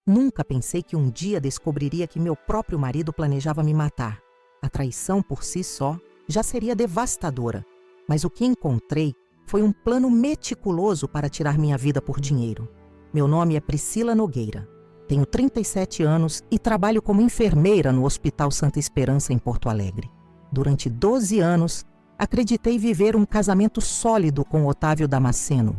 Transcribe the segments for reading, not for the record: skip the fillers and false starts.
Nunca pensei que um dia descobriria que meu próprio marido planejava me matar. A traição por si só já seria devastadora, mas o que encontrei foi um plano meticuloso para tirar minha vida por dinheiro. Meu nome é Priscila Nogueira. Tenho 37 anos e trabalho como enfermeira no Hospital Santa Esperança, em Porto Alegre. Durante 12 anos, acreditei viver um casamento sólido com Otávio Damasceno,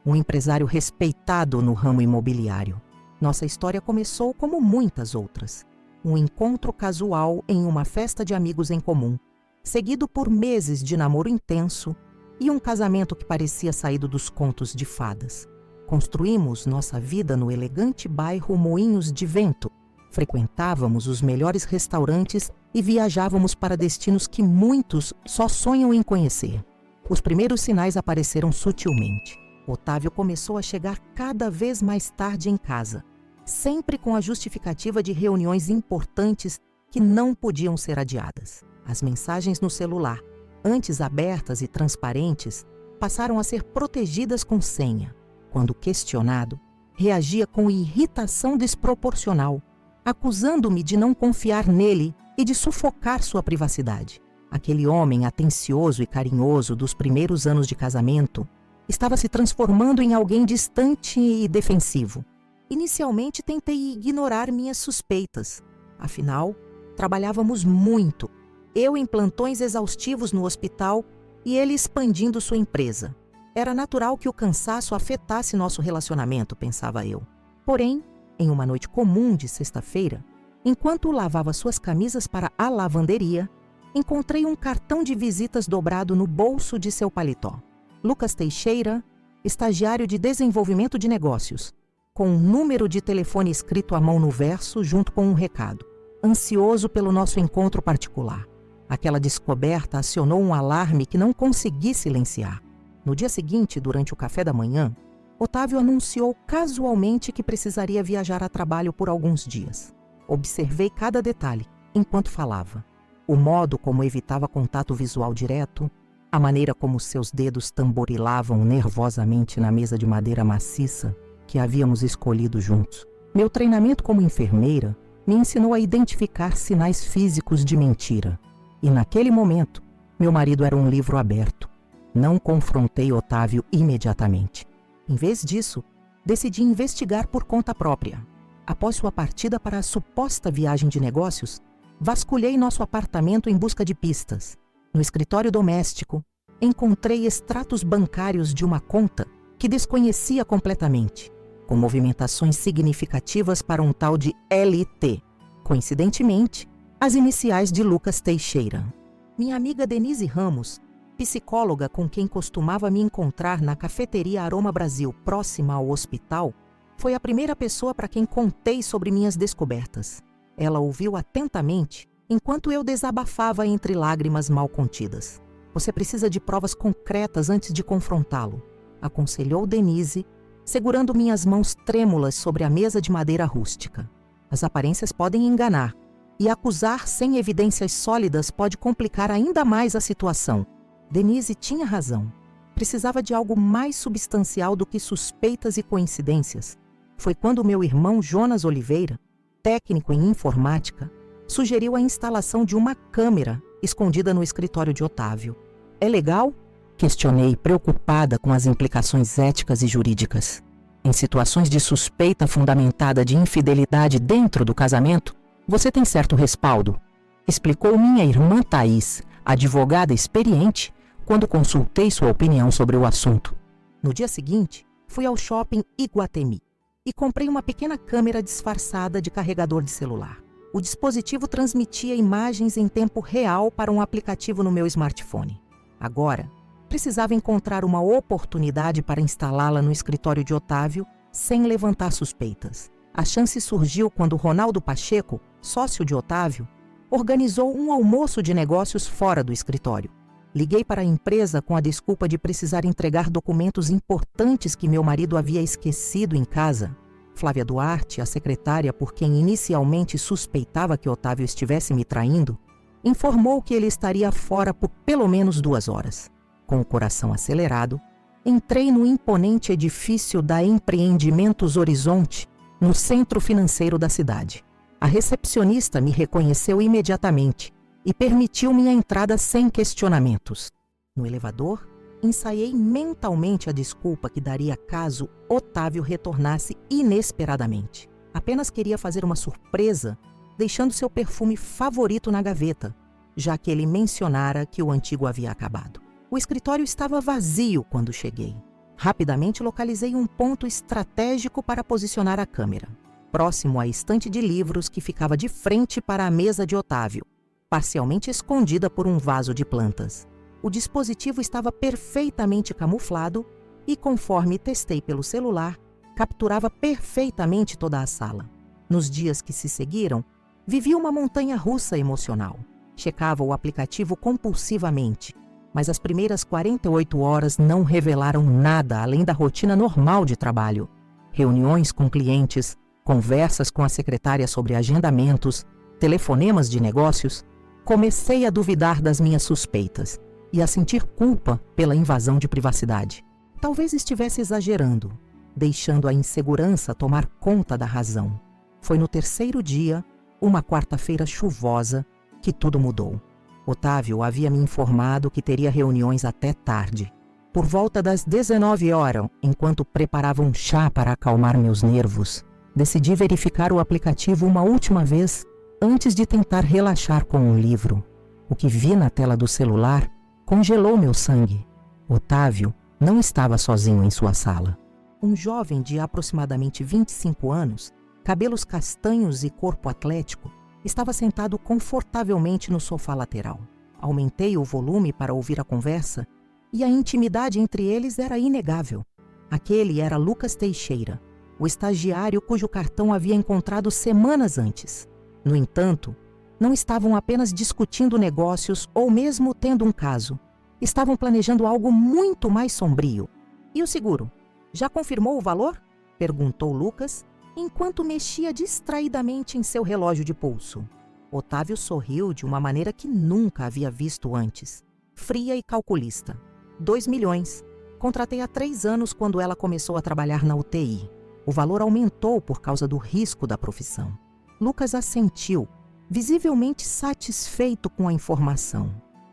um empresário respeitado no ramo imobiliário. Nossa história começou como muitas outras. Um encontro casual em uma festa de amigos em comum, seguido por meses de namoro intenso e um casamento que parecia saído dos contos de fadas. Construímos nossa vida no elegante bairro Moinhos de Vento. Frequentávamos os melhores restaurantes e viajávamos para destinos que muitos só sonham em conhecer. Os primeiros sinais apareceram sutilmente. Otávio começou a chegar cada vez mais tarde em casa, sempre com a justificativa de reuniões importantes que não podiam ser adiadas. As mensagens no celular, antes abertas e transparentes, passaram a ser protegidas com senha. Quando questionado, reagia com irritação desproporcional, acusando-me de não confiar nele e de sufocar sua privacidade. Aquele homem atencioso e carinhoso dos primeiros anos de casamento estava se transformando em alguém distante e defensivo. Inicialmente tentei ignorar minhas suspeitas. Afinal, trabalhávamos muito. Eu em plantões exaustivos no hospital e ele expandindo sua empresa. Era natural que o cansaço afetasse nosso relacionamento, pensava eu. Porém, em uma noite comum de sexta-feira, enquanto lavava suas camisas para a lavanderia, encontrei um cartão de visitas dobrado no bolso de seu paletó. Lucas Teixeira, estagiário de desenvolvimento de negócios, com um número de telefone escrito à mão no verso junto com um recado. Ansioso pelo nosso encontro particular. Aquela descoberta acionou um alarme que não consegui silenciar. No dia seguinte, durante o café da manhã, Otávio anunciou casualmente que precisaria viajar a trabalho por alguns dias. Observei cada detalhe enquanto falava. O modo como evitava contato visual direto, a maneira como seus dedos tamborilavam nervosamente na mesa de madeira maciça que havíamos escolhido juntos. Meu treinamento como enfermeira me ensinou a identificar sinais físicos de mentira. E naquele momento, meu marido era um livro aberto. Não confrontei Otávio imediatamente. Em vez disso, decidi investigar por conta própria. Após sua partida para a suposta viagem de negócios, vasculhei nosso apartamento em busca de pistas. No escritório doméstico, encontrei extratos bancários de uma conta que desconhecia completamente, com movimentações significativas para um tal de LT. Coincidentemente, as iniciais de Lucas Teixeira. Minha amiga Denise Ramos, psicóloga com quem costumava me encontrar na cafeteria Aroma Brasil, próxima ao hospital, foi a primeira pessoa para quem contei sobre minhas descobertas. Ela ouviu atentamente enquanto eu desabafava entre lágrimas mal contidas. Você precisa de provas concretas antes de confrontá-lo, aconselhou Denise, segurando minhas mãos trêmulas sobre a mesa de madeira rústica. As aparências podem enganar, e acusar sem evidências sólidas pode complicar ainda mais a situação. Denise tinha razão. Precisava de algo mais substancial do que suspeitas e coincidências. Foi quando meu irmão Jonas Oliveira, técnico em informática, sugeriu a instalação de uma câmera escondida no escritório de Otávio. É legal? Questionei, preocupada com as implicações éticas e jurídicas. Em situações de suspeita fundamentada de infidelidade dentro do casamento, você tem certo respaldo, explicou minha irmã Thaís, advogada experiente, quando consultei sua opinião sobre o assunto. No dia seguinte, fui ao shopping Iguatemi e comprei uma pequena câmera disfarçada de carregador de celular. O dispositivo transmitia imagens em tempo real para um aplicativo no meu smartphone. Agora, precisava encontrar uma oportunidade para instalá-la no escritório de Otávio sem levantar suspeitas. A chance surgiu quando Ronaldo Pacheco, sócio de Otávio, organizou um almoço de negócios fora do escritório. Liguei para a empresa com a desculpa de precisar entregar documentos importantes que meu marido havia esquecido em casa. Flávia Duarte, a secretária por quem inicialmente suspeitava que Otávio estivesse me traindo, informou que ele estaria fora por pelo menos 2 horas. Com o coração acelerado, entrei no imponente edifício da Empreendimentos Horizonte no centro financeiro da cidade. A recepcionista me reconheceu imediatamente e permitiu minha entrada sem questionamentos. No elevador, ensaiei mentalmente a desculpa que daria caso Otávio retornasse inesperadamente. Apenas queria fazer uma surpresa, deixando seu perfume favorito na gaveta, já que ele mencionara que o antigo havia acabado. O escritório estava vazio quando cheguei. Rapidamente localizei um ponto estratégico para posicionar a câmera, próximo à estante de livros que ficava de frente para a mesa de Otávio, parcialmente escondida por um vaso de plantas. O dispositivo estava perfeitamente camuflado e, conforme testei pelo celular, capturava perfeitamente toda a sala. Nos dias que se seguiram, vivi uma montanha-russa emocional. Checava o aplicativo compulsivamente, mas as primeiras 48 horas não revelaram nada além da rotina normal de trabalho. Reuniões com clientes, conversas com a secretária sobre agendamentos, telefonemas de negócios. Comecei a duvidar das minhas suspeitas e a sentir culpa pela invasão de privacidade. Talvez estivesse exagerando, deixando a insegurança tomar conta da razão. Foi no terceiro dia, uma quarta-feira chuvosa, que tudo mudou. Otávio havia me informado que teria reuniões até tarde. Por volta das 19 horas, enquanto preparava um chá para acalmar meus nervos, decidi verificar o aplicativo uma última vez antes de tentar relaxar com um livro. O que vi na tela do celular congelou meu sangue. Otávio não estava sozinho em sua sala. Um jovem de aproximadamente 25 anos, cabelos castanhos e corpo atlético, estava sentado confortavelmente no sofá lateral. Aumentei o volume para ouvir a conversa e a intimidade entre eles era inegável. Aquele era Lucas Teixeira, o estagiário cujo cartão havia encontrado semanas antes. No entanto, não estavam apenas discutindo negócios ou mesmo tendo um caso. Estavam planejando algo muito mais sombrio. E o seguro? Já confirmou o valor? Perguntou Lucas, enquanto mexia distraidamente em seu relógio de pulso. Otávio sorriu de uma maneira que nunca havia visto antes. Fria e calculista. 2 milhões. Contratei há 3 anos quando ela começou a trabalhar na UTI. O valor aumentou por causa do risco da profissão. Lucas assentiu, visivelmente satisfeito com a informação.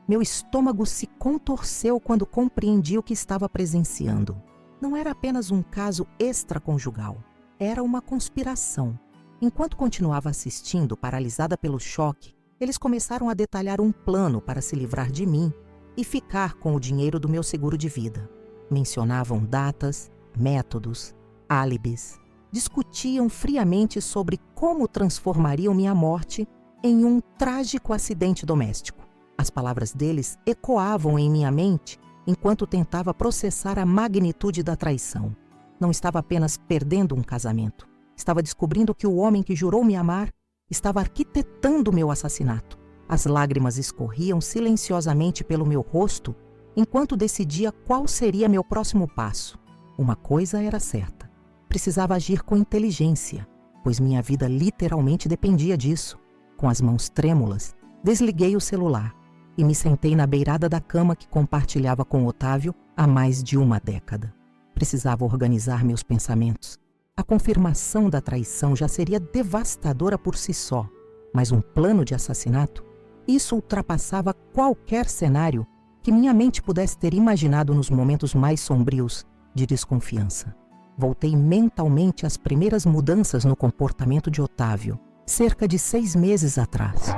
Meu estômago se contorceu quando compreendi o que estava presenciando. Não era apenas um caso extraconjugal. Era uma conspiração. Enquanto continuava assistindo, paralisada pelo choque, eles começaram a detalhar um plano para se livrar de mim e ficar com o dinheiro do meu seguro de vida. Mencionavam datas, métodos, álibis. Discutiam friamente sobre como transformariam minha morte em um trágico acidente doméstico. As palavras deles ecoavam em minha mente enquanto tentava processar a magnitude da traição. Não estava apenas perdendo um casamento. Estava descobrindo que o homem que jurou me amar estava arquitetando meu assassinato. As lágrimas escorriam silenciosamente pelo meu rosto enquanto decidia qual seria meu próximo passo. Uma coisa era certa. Precisava agir com inteligência, pois minha vida literalmente dependia disso. Com as mãos trêmulas, desliguei o celular e me sentei na beirada da cama que compartilhava com Otávio há mais de uma década. Precisava organizar meus pensamentos. A confirmação da traição já seria devastadora por si só, mas um plano de assassinato? Isso ultrapassava qualquer cenário que minha mente pudesse ter imaginado nos momentos mais sombrios de desconfiança. Voltei mentalmente às primeiras mudanças no comportamento de Otávio, cerca de 6 meses atrás.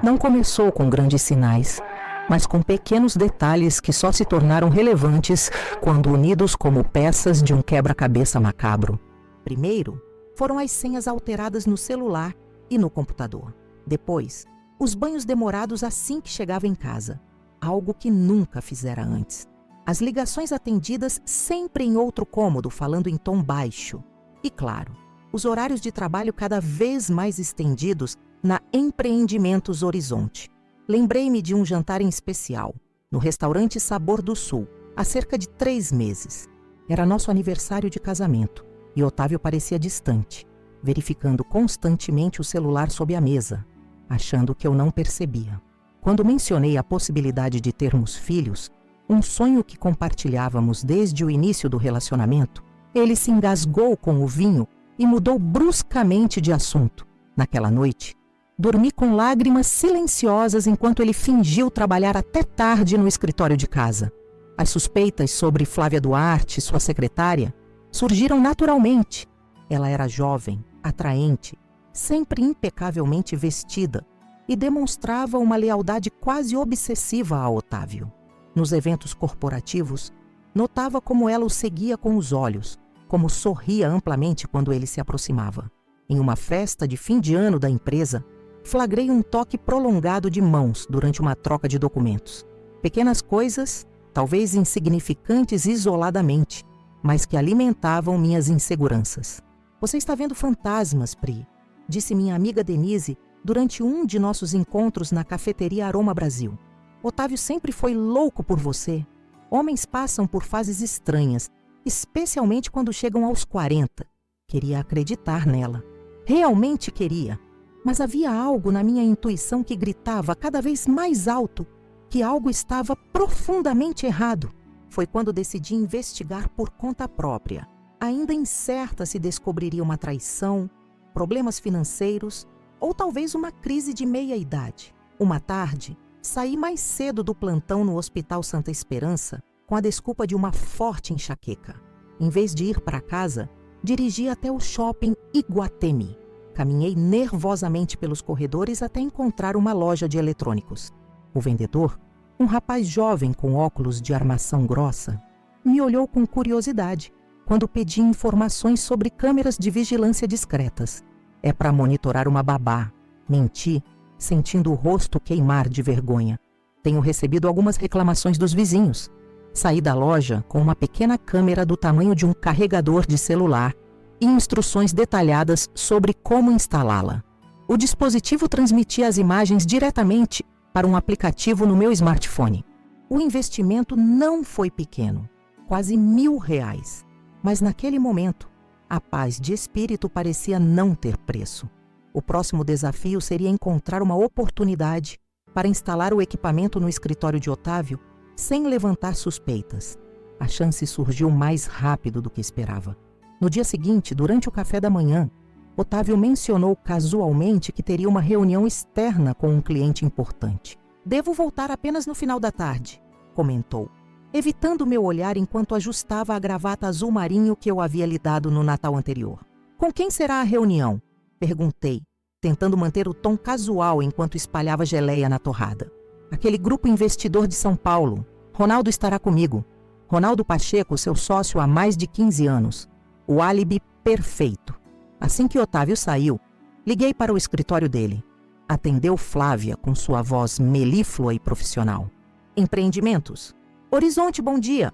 Não começou com grandes sinais, mas com pequenos detalhes que só se tornaram relevantes quando unidos como peças de um quebra-cabeça macabro. Primeiro, foram as senhas alteradas no celular e no computador. Depois, os banhos demorados assim que chegava em casa, algo que nunca fizera antes. As ligações atendidas sempre em outro cômodo, falando em tom baixo. E claro, os horários de trabalho cada vez mais estendidos na Empreendimentos Horizonte. Lembrei-me de um jantar em especial, no restaurante Sabor do Sul, há cerca de 3 meses. Era nosso aniversário de casamento e Otávio parecia distante, verificando constantemente o celular sob a mesa, achando que eu não percebia. Quando mencionei a possibilidade de termos filhos, um sonho que compartilhávamos desde o início do relacionamento, ele se engasgou com o vinho e mudou bruscamente de assunto. Naquela noite, dormi com lágrimas silenciosas enquanto ele fingiu trabalhar até tarde no escritório de casa. As suspeitas sobre Flávia Duarte, sua secretária, surgiram naturalmente. Ela era jovem, atraente, sempre impecavelmente vestida e demonstrava uma lealdade quase obsessiva a Otávio. Nos eventos corporativos, notava como ela o seguia com os olhos, como sorria amplamente quando ele se aproximava. Em uma festa de fim de ano da empresa, flagrei um toque prolongado de mãos durante uma troca de documentos. Pequenas coisas, talvez insignificantes isoladamente, mas que alimentavam minhas inseguranças. Você está vendo fantasmas, Pri, disse minha amiga Denise durante um de nossos encontros na cafeteria Aroma Brasil. Otávio sempre foi louco por você. Homens passam por fases estranhas, especialmente quando chegam aos 40. Queria acreditar nela. Realmente queria. Mas havia algo na minha intuição que gritava cada vez mais alto que algo estava profundamente errado. Foi quando decidi investigar por conta própria. Ainda incerta se descobriria uma traição, problemas financeiros ou talvez uma crise de meia-idade. Uma tarde, saí mais cedo do plantão no Hospital Santa Esperança com a desculpa de uma forte enxaqueca. Em vez de ir para casa, dirigi até o shopping Iguatemi. Caminhei nervosamente pelos corredores até encontrar uma loja de eletrônicos. O vendedor, um rapaz jovem com óculos de armação grossa, me olhou com curiosidade quando pedi informações sobre câmeras de vigilância discretas. É para monitorar uma babá. Menti, sentindo o rosto queimar de vergonha. Tenho recebido algumas reclamações dos vizinhos. Saí da loja com uma pequena câmera do tamanho de um carregador de celular e instruções detalhadas sobre como instalá-la. O dispositivo transmitia as imagens diretamente para um aplicativo no meu smartphone. O investimento não foi pequeno, quase R$1.000. Mas naquele momento, a paz de espírito parecia não ter preço. O próximo desafio seria encontrar uma oportunidade para instalar o equipamento no escritório de Otávio sem levantar suspeitas. A chance surgiu mais rápido do que esperava. No dia seguinte, durante o café da manhã, Otávio mencionou casualmente que teria uma reunião externa com um cliente importante. "Devo voltar apenas no final da tarde", comentou, evitando meu olhar enquanto ajustava a gravata azul marinho que eu havia lhe dado no Natal anterior. "Com quem será a reunião?", perguntei, tentando manter o tom casual enquanto espalhava geleia na torrada. "Aquele grupo investidor de São Paulo. Ronaldo estará comigo. Ronaldo Pacheco, seu sócio há mais de 15 anos. O álibi perfeito." Assim que Otávio saiu, liguei para o escritório dele. Atendeu Flávia com sua voz melíflua e profissional. "Empreendimentos? Horizonte, bom dia.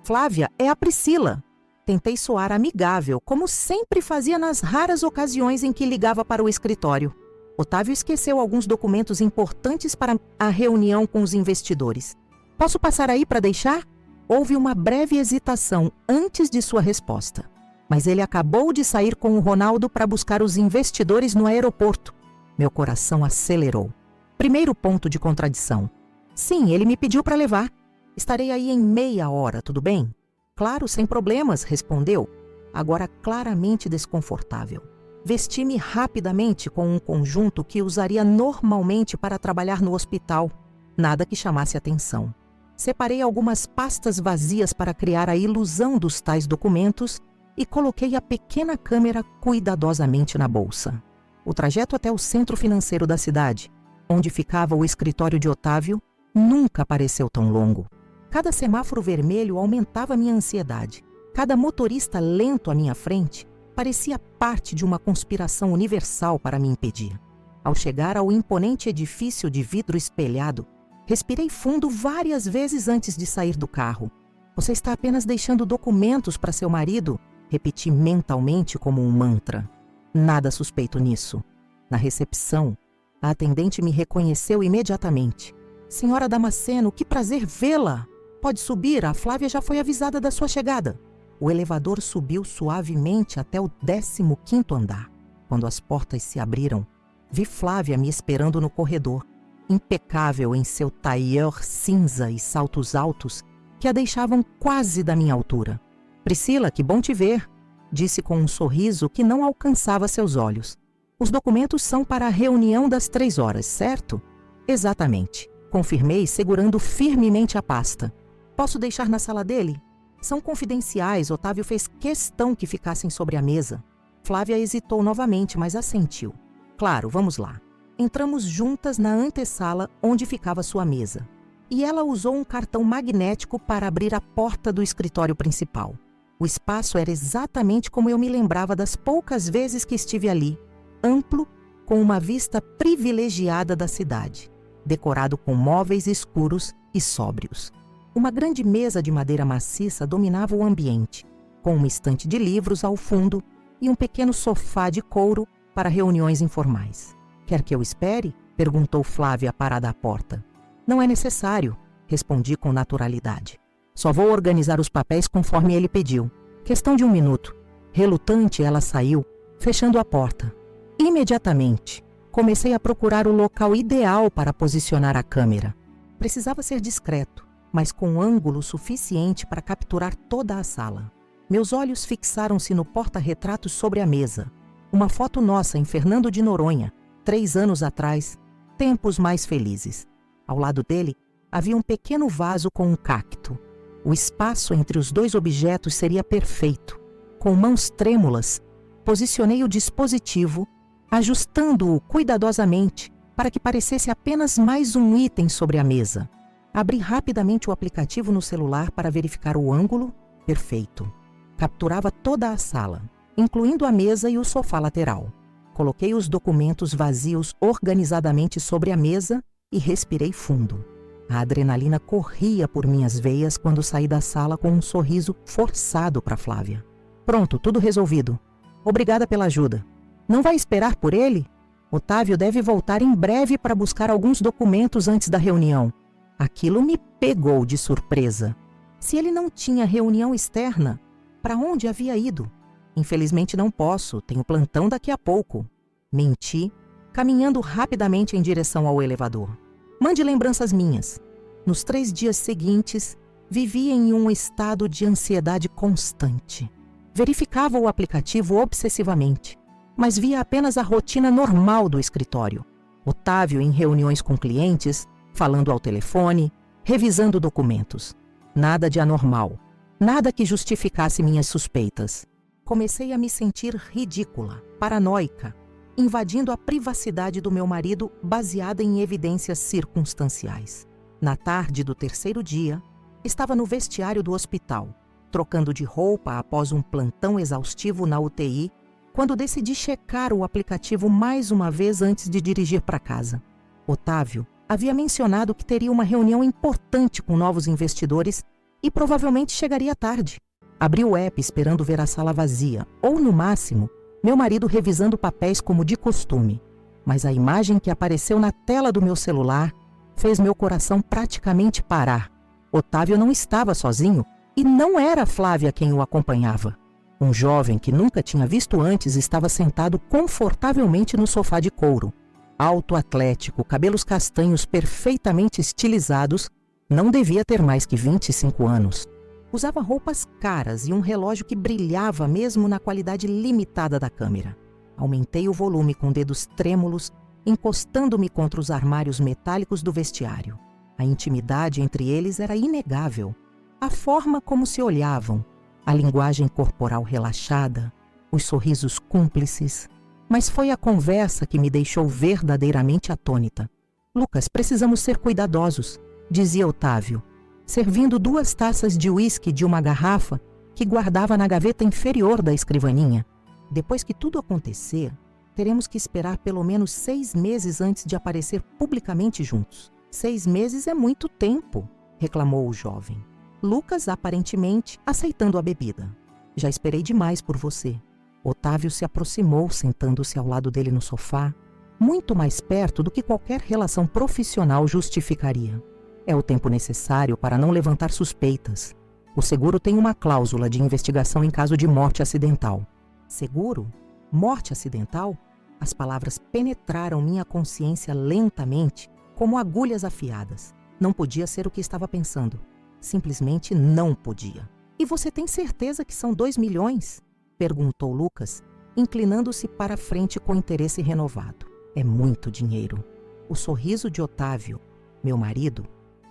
Flávia, é a Priscila." Tentei soar amigável, como sempre fazia nas raras ocasiões em que ligava para o escritório. Otávio esqueceu alguns documentos importantes para a reunião com os investidores. "Posso passar aí para deixar?" Houve uma breve hesitação antes de sua resposta. Mas ele acabou de sair com o Ronaldo para buscar os investidores no aeroporto. Meu coração acelerou. Primeiro ponto de contradição. "Sim, ele me pediu para levar. Estarei aí em meia hora, tudo bem?" "Claro, sem problemas", respondeu, agora claramente desconfortável. Vesti-me rapidamente com um conjunto que usaria normalmente para trabalhar no hospital. Nada que chamasse atenção. Separei algumas pastas vazias para criar a ilusão dos tais documentos e coloquei a pequena câmera cuidadosamente na bolsa. O trajeto até o centro financeiro da cidade, onde ficava o escritório de Otávio, nunca pareceu tão longo. Cada semáforo vermelho aumentava minha ansiedade. Cada motorista lento à minha frente parecia parte de uma conspiração universal para me impedir. Ao chegar ao imponente edifício de vidro espelhado, respirei fundo várias vezes antes de sair do carro. "Você está apenas deixando documentos para seu marido?", repeti mentalmente como um mantra. Nada suspeito nisso. Na recepção, a atendente me reconheceu imediatamente. "Senhora Damasceno, que prazer vê-la! Pode subir, a Flávia já foi avisada da sua chegada." O elevador subiu suavemente até o 15º andar. Quando as portas se abriram, vi Flávia me esperando no corredor, impecável em seu tailleur cinza e saltos altos que a deixavam quase da minha altura. "Priscila, que bom te ver." disse com um sorriso que não alcançava seus olhos. Os documentos são para a reunião das 3 horas, certo? Exatamente. Confirmei, segurando firmemente a pasta. Posso deixar na sala dele? São confidenciais, Otávio fez questão que ficassem sobre a mesa. Flávia hesitou novamente, mas assentiu. Claro, vamos lá. Entramos juntas na antessala onde ficava sua mesa. E ela usou um cartão magnético para abrir a porta do escritório principal. O espaço era exatamente como eu me lembrava das poucas vezes que estive ali, amplo, com uma vista privilegiada da cidade, decorado com móveis escuros e sóbrios. Uma grande mesa de madeira maciça dominava o ambiente, com uma estante de livros ao fundo e um pequeno sofá de couro para reuniões informais. Quer que eu espere? Perguntou Flávia parada à porta. Não é necessário, respondi com naturalidade. Só vou organizar os papéis conforme ele pediu. Questão de 1 minuto. Relutante, ela saiu, fechando a porta. Imediatamente, comecei a procurar o local ideal para posicionar a câmera. Precisava ser discreto, mas com ângulo suficiente para capturar toda a sala. Meus olhos fixaram-se no porta-retratos sobre a mesa. Uma foto nossa em Fernando de Noronha, 3 anos atrás, tempos mais felizes. Ao lado dele, havia um pequeno vaso com um cacto. O espaço entre os 2 objetos seria perfeito. Com mãos trêmulas, posicionei o dispositivo, ajustando-o cuidadosamente para que parecesse apenas mais um item sobre a mesa. Abri rapidamente o aplicativo no celular para verificar o ângulo perfeito. Capturava toda a sala, incluindo a mesa e o sofá lateral. Coloquei os documentos vazios organizadamente sobre a mesa e respirei fundo. A adrenalina corria por minhas veias quando saí da sala com um sorriso forçado para Flávia. Pronto, tudo resolvido. Obrigada pela ajuda. Não vai esperar por ele? Otávio deve voltar em breve para buscar alguns documentos antes da reunião. Aquilo me pegou de surpresa. Se ele não tinha reunião externa, para onde havia ido? Infelizmente não posso, tenho plantão daqui a pouco. Menti, caminhando rapidamente em direção ao elevador. Mande lembranças minhas. Nos 3 dias seguintes, vivia em um estado de ansiedade constante. Verificava o aplicativo obsessivamente, mas via apenas a rotina normal do escritório. Otávio em reuniões com clientes, falando ao telefone, revisando documentos. Nada de anormal, nada que justificasse minhas suspeitas. Comecei a me sentir ridícula, paranoica, invadindo a privacidade do meu marido baseada em evidências circunstanciais. Na tarde do 3º dia, estava no vestiário do hospital, trocando de roupa após um plantão exaustivo na UTI, quando decidi checar o aplicativo mais uma vez antes de dirigir para casa. Otávio havia mencionado que teria uma reunião importante com novos investidores e provavelmente chegaria tarde. Abri o app esperando ver a sala vazia, ou no máximo, meu marido revisando papéis como de costume. Mas a imagem que apareceu na tela do meu celular fez meu coração praticamente parar. Otávio não estava sozinho e não era Flávia quem o acompanhava. Um jovem que nunca tinha visto antes estava sentado confortavelmente no sofá de couro. Alto, atlético, cabelos castanhos perfeitamente estilizados, não devia ter mais que 25 anos. Usava roupas caras e um relógio que brilhava mesmo na qualidade limitada da câmera. Aumentei o volume com dedos trêmulos, encostando-me contra os armários metálicos do vestiário. A intimidade entre eles era inegável. A forma como se olhavam, a linguagem corporal relaxada, os sorrisos cúmplices. Mas foi a conversa que me deixou verdadeiramente atônita. Lucas, precisamos ser cuidadosos, dizia Otávio, servindo 2 taças de uísque de uma garrafa que guardava na gaveta inferior da escrivaninha. Depois que tudo acontecer, teremos que esperar pelo menos 6 meses antes de aparecer publicamente juntos. 6 meses é muito tempo, reclamou o jovem. Lucas, aparentemente, aceitando a bebida. Já esperei demais por você. Otávio se aproximou, sentando-se ao lado dele no sofá, muito mais perto do que qualquer relação profissional justificaria. É o tempo necessário para não levantar suspeitas. O seguro tem uma cláusula de investigação em caso de morte acidental. Seguro? Morte acidental? As palavras penetraram minha consciência lentamente, como agulhas afiadas. Não podia ser o que estava pensando. Simplesmente não podia. E você tem certeza que são 2 milhões? Perguntou Lucas, inclinando-se para a frente com interesse renovado. É muito dinheiro. O sorriso de Otávio, meu marido,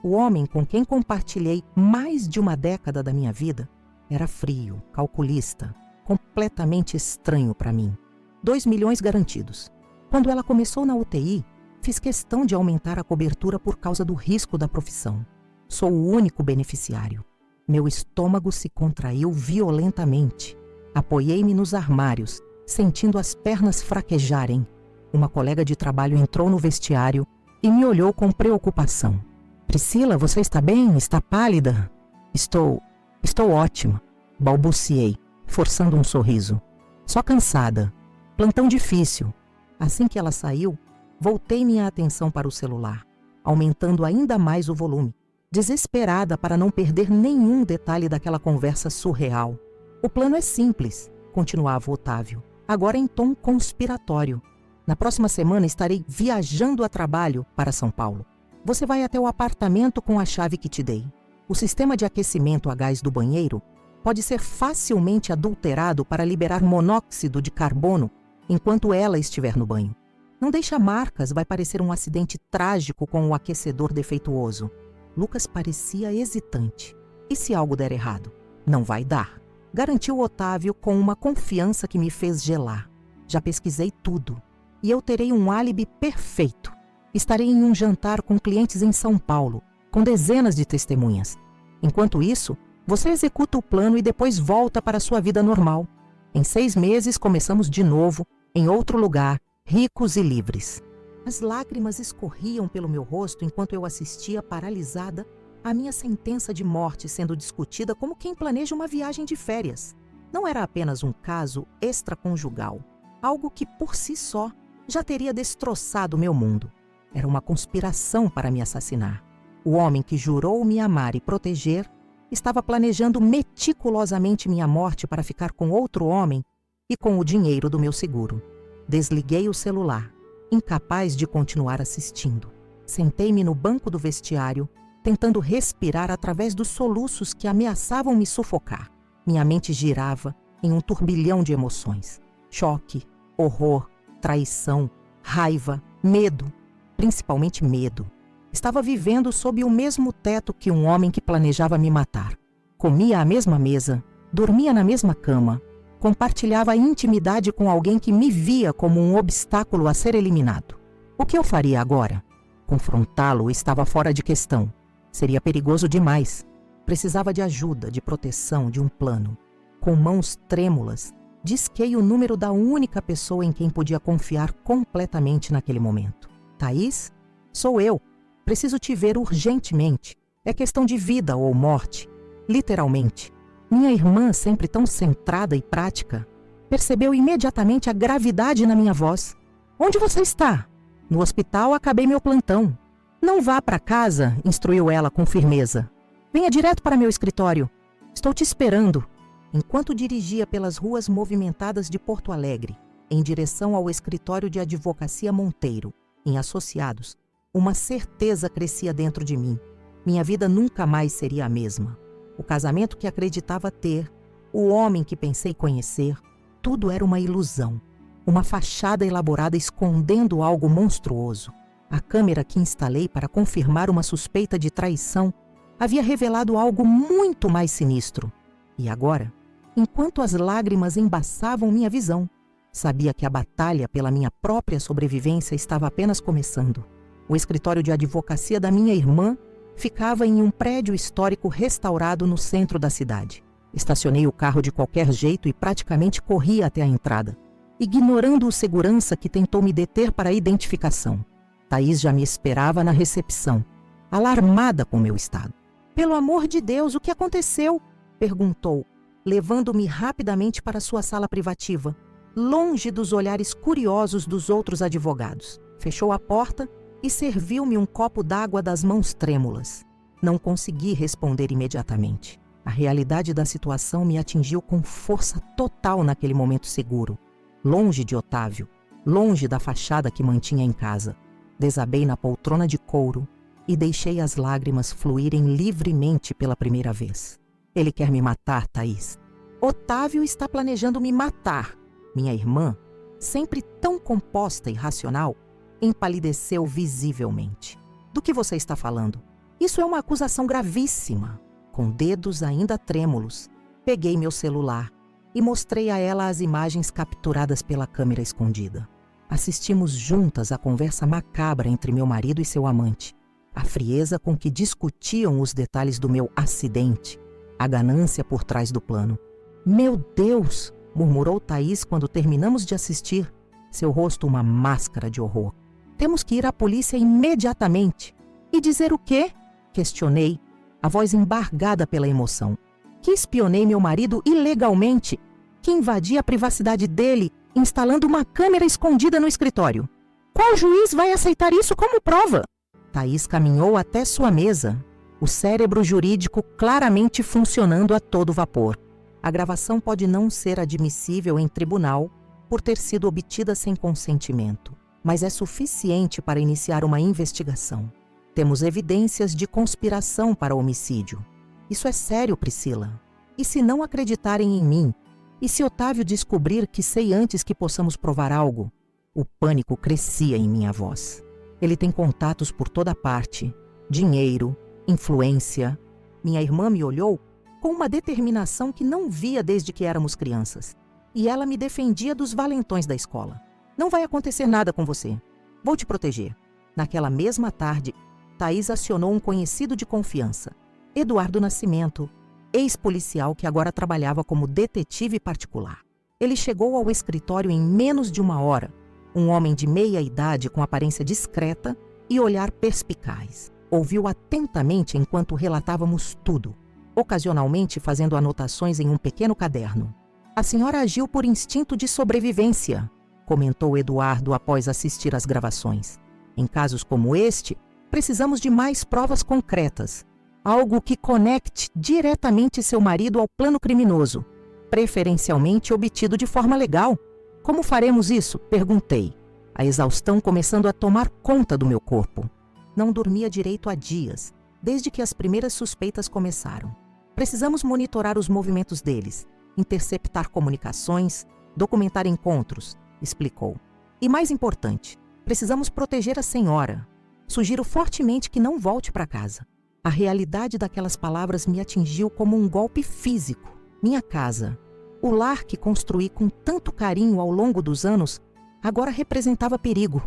o homem com quem compartilhei mais de uma década da minha vida, era frio, calculista, completamente estranho para mim. 2 milhões garantidos. Quando ela começou na UTI, fiz questão de aumentar a cobertura por causa do risco da profissão. Sou o único beneficiário. Meu estômago se contraiu violentamente. Apoiei-me nos armários, sentindo as pernas fraquejarem. Uma colega de trabalho entrou no vestiário e me olhou com preocupação. Priscila, você está bem? Está pálida? Estou ótima, balbuciei, forçando um sorriso. Só cansada. Plantão difícil. Assim que ela saiu, voltei minha atenção para o celular, aumentando ainda mais o volume, desesperada para não perder nenhum detalhe daquela conversa surreal. O plano é simples, continuava Otávio, agora em tom conspiratório. Na próxima semana estarei viajando a trabalho para São Paulo. Você vai até o apartamento com a chave que te dei. O sistema de aquecimento a gás do banheiro pode ser facilmente adulterado para liberar monóxido de carbono enquanto ela estiver no banho. Não deixa marcas, vai parecer um acidente trágico com o aquecedor defeituoso. Lucas parecia hesitante. E se algo der errado? Não vai dar, garantiu Otávio com uma confiança que me fez gelar. Já pesquisei tudo e eu terei um álibi perfeito. Estarei em um jantar com clientes em São Paulo, com dezenas de testemunhas. Enquanto isso, você executa o plano e depois volta para a sua vida normal. Em 6 meses, começamos de novo, em outro lugar, ricos e livres. As lágrimas escorriam pelo meu rosto enquanto eu assistia, paralisada, a minha sentença de morte sendo discutida como quem planeja uma viagem de férias. Não era apenas um caso extraconjugal, algo que, por si só, já teria destroçado meu mundo. Era uma conspiração para me assassinar. O homem que jurou me amar e proteger estava planejando meticulosamente minha morte para ficar com outro homem e com o dinheiro do meu seguro. Desliguei o celular, incapaz de continuar assistindo. Sentei-me no banco do vestiário, tentando respirar através dos soluços que ameaçavam me sufocar. Minha mente girava em um turbilhão de emoções. Choque, horror, traição, raiva, medo. Principalmente medo. Estava vivendo sob o mesmo teto que um homem que planejava me matar. Comia à mesma mesa, dormia na mesma cama, compartilhava intimidade com alguém que me via como um obstáculo a ser eliminado. O que eu faria agora? Confrontá-lo estava fora de questão. Seria perigoso demais. Precisava de ajuda, de proteção, de um plano. Com mãos trêmulas, disquei o número da única pessoa em quem podia confiar completamente naquele momento. Thaís? Sou eu. Preciso te ver urgentemente. É questão de vida ou morte. Literalmente. Minha irmã, sempre tão centrada e prática, percebeu imediatamente a gravidade na minha voz. Onde você está? No hospital acabei meu plantão. Não vá para casa, instruiu ela com firmeza. Venha direto para meu escritório. Estou te esperando. Enquanto dirigia pelas ruas movimentadas de Porto Alegre, em direção ao escritório de advocacia Monteiro, em Associados, uma certeza crescia dentro de mim. Minha vida nunca mais seria a mesma. O casamento que acreditava ter, o homem que pensei conhecer, tudo era uma ilusão. Uma fachada elaborada escondendo algo monstruoso. A câmera que instalei para confirmar uma suspeita de traição havia revelado algo muito mais sinistro. E agora, enquanto as lágrimas embaçavam minha visão, sabia que a batalha pela minha própria sobrevivência estava apenas começando. O escritório de advocacia da minha irmã ficava em um prédio histórico restaurado no centro da cidade. Estacionei o carro de qualquer jeito e praticamente corri até a entrada, ignorando o segurança que tentou me deter para a identificação. Thaís já me esperava na recepção, alarmada com meu estado. "Pelo amor de Deus, o que aconteceu?" perguntou, levando-me rapidamente para sua sala privativa, longe dos olhares curiosos dos outros advogados. Fechou a porta e serviu-me um copo d'água das mãos trêmulas. Não consegui responder imediatamente. A realidade da situação me atingiu com força total naquele momento seguro. Longe de Otávio, longe da fachada que mantinha em casa. Desabei na poltrona de couro e deixei as lágrimas fluírem livremente pela primeira vez. "Ele quer me matar, Thaís." Otávio está planejando me matar. Minha irmã, sempre tão composta e racional, empalideceu visivelmente. Do que você está falando? Isso é uma acusação gravíssima. Com dedos ainda trêmulos, peguei meu celular e mostrei a ela as imagens capturadas pela câmera escondida. Assistimos juntas à conversa macabra entre meu marido e seu amante, a frieza com que discutiam os detalhes do meu acidente, a ganância por trás do plano. Meu Deus! Murmurou Thaís quando terminamos de assistir, seu rosto uma máscara de horror. Temos que ir à polícia imediatamente. E dizer o quê? Questionei, a voz embargada pela emoção. Que espionei meu marido ilegalmente, que invadi a privacidade dele, instalando uma câmera escondida no escritório. Qual juiz vai aceitar isso como prova? Thaís caminhou até sua mesa, o cérebro jurídico claramente funcionando a todo vapor. A gravação pode não ser admissível em tribunal por ter sido obtida sem consentimento, mas é suficiente para iniciar uma investigação. Temos evidências de conspiração para homicídio. Isso é sério, Priscila. E se não acreditarem em mim? E se Otávio descobrir que sei antes que possamos provar algo? O pânico crescia em minha voz. Ele tem contatos por toda parte, dinheiro, influência. Minha irmã me olhou com uma determinação que não via desde que éramos crianças. E ela me defendia dos valentões da escola. Não vai acontecer nada com você. Vou te proteger. Naquela mesma tarde, Thaís acionou um conhecido de confiança, Eduardo Nascimento, ex-policial que agora trabalhava como detetive particular. Ele chegou ao escritório em menos de uma hora, um homem de meia idade com aparência discreta e olhar perspicaz. Ouviu atentamente enquanto relatávamos tudo, ocasionalmente fazendo anotações em um pequeno caderno. A senhora agiu por instinto de sobrevivência, comentou Eduardo após assistir às gravações. Em casos como este, precisamos de mais provas concretas, algo que conecte diretamente seu marido ao plano criminoso, preferencialmente obtido de forma legal. Como faremos isso? Perguntei, a exaustão começando a tomar conta do meu corpo. Não dormia direito há dias, desde que as primeiras suspeitas começaram. Precisamos monitorar os movimentos deles, interceptar comunicações, documentar encontros, explicou. E mais importante, precisamos proteger a senhora. Sugiro fortemente que não volte para casa. A realidade daquelas palavras me atingiu como um golpe físico. Minha casa, o lar que construí com tanto carinho ao longo dos anos, agora representava perigo.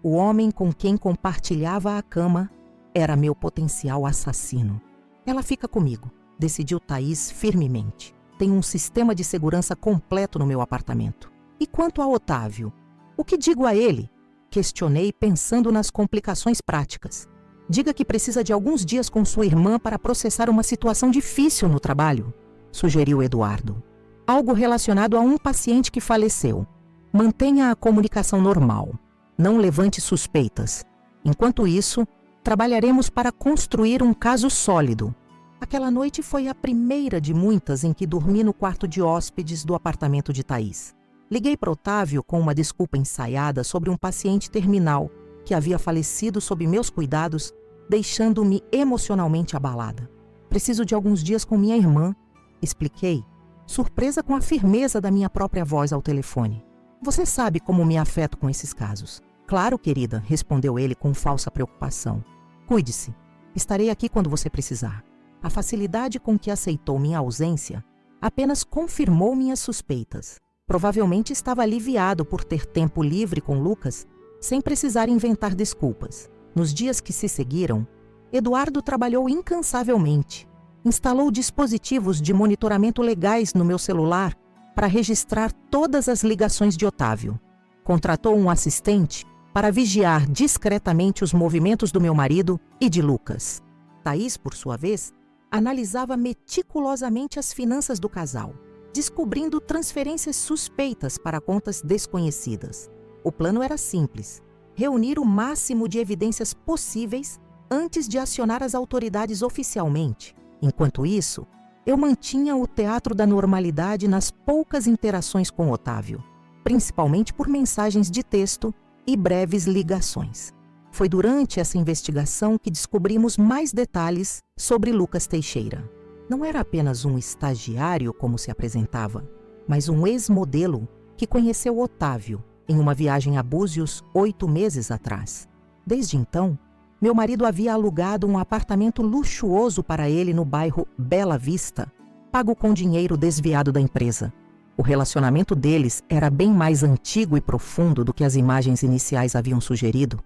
O homem com quem compartilhava a cama era meu potencial assassino. Ela fica comigo, decidiu Thaís firmemente. Tem um sistema de segurança completo no meu apartamento. E quanto a Otávio? O que digo a ele? Questionei pensando nas complicações práticas. Diga que precisa de alguns dias com sua irmã para processar uma situação difícil no trabalho, sugeriu Eduardo. Algo relacionado a um paciente que faleceu. Mantenha a comunicação normal. Não levante suspeitas. Enquanto isso, trabalharemos para construir um caso sólido. Aquela noite foi a primeira de muitas em que dormi no quarto de hóspedes do apartamento de Thaís. Liguei para Otávio com uma desculpa ensaiada sobre um paciente terminal que havia falecido sob meus cuidados, deixando-me emocionalmente abalada. Preciso de alguns dias com minha irmã, expliquei, surpresa com a firmeza da minha própria voz ao telefone. Você sabe como me afeto com esses casos. Claro, querida, respondeu ele com falsa preocupação. Cuide-se. Estarei aqui quando você precisar. A facilidade com que aceitou minha ausência apenas confirmou minhas suspeitas. Provavelmente estava aliviado por ter tempo livre com Lucas, sem precisar inventar desculpas. Nos dias que se seguiram, Eduardo trabalhou incansavelmente. Instalou dispositivos de monitoramento legais no meu celular para registrar todas as ligações de Otávio. Contratou um assistente para vigiar discretamente os movimentos do meu marido e de Lucas. Thaís, por sua vez, analisava meticulosamente as finanças do casal, descobrindo transferências suspeitas para contas desconhecidas. O plano era simples: reunir o máximo de evidências possíveis antes de acionar as autoridades oficialmente. Enquanto isso, eu mantinha o teatro da normalidade nas poucas interações com Otávio, principalmente por mensagens de texto e breves ligações. Foi durante essa investigação que descobrimos mais detalhes sobre Lucas Teixeira. Não era apenas um estagiário como se apresentava, mas um ex-modelo que conheceu Otávio em uma viagem a Búzios 8 meses atrás. Desde então, meu marido havia alugado um apartamento luxuoso para ele no bairro Bela Vista, pago com dinheiro desviado da empresa. O relacionamento deles era bem mais antigo e profundo do que as imagens iniciais haviam sugerido.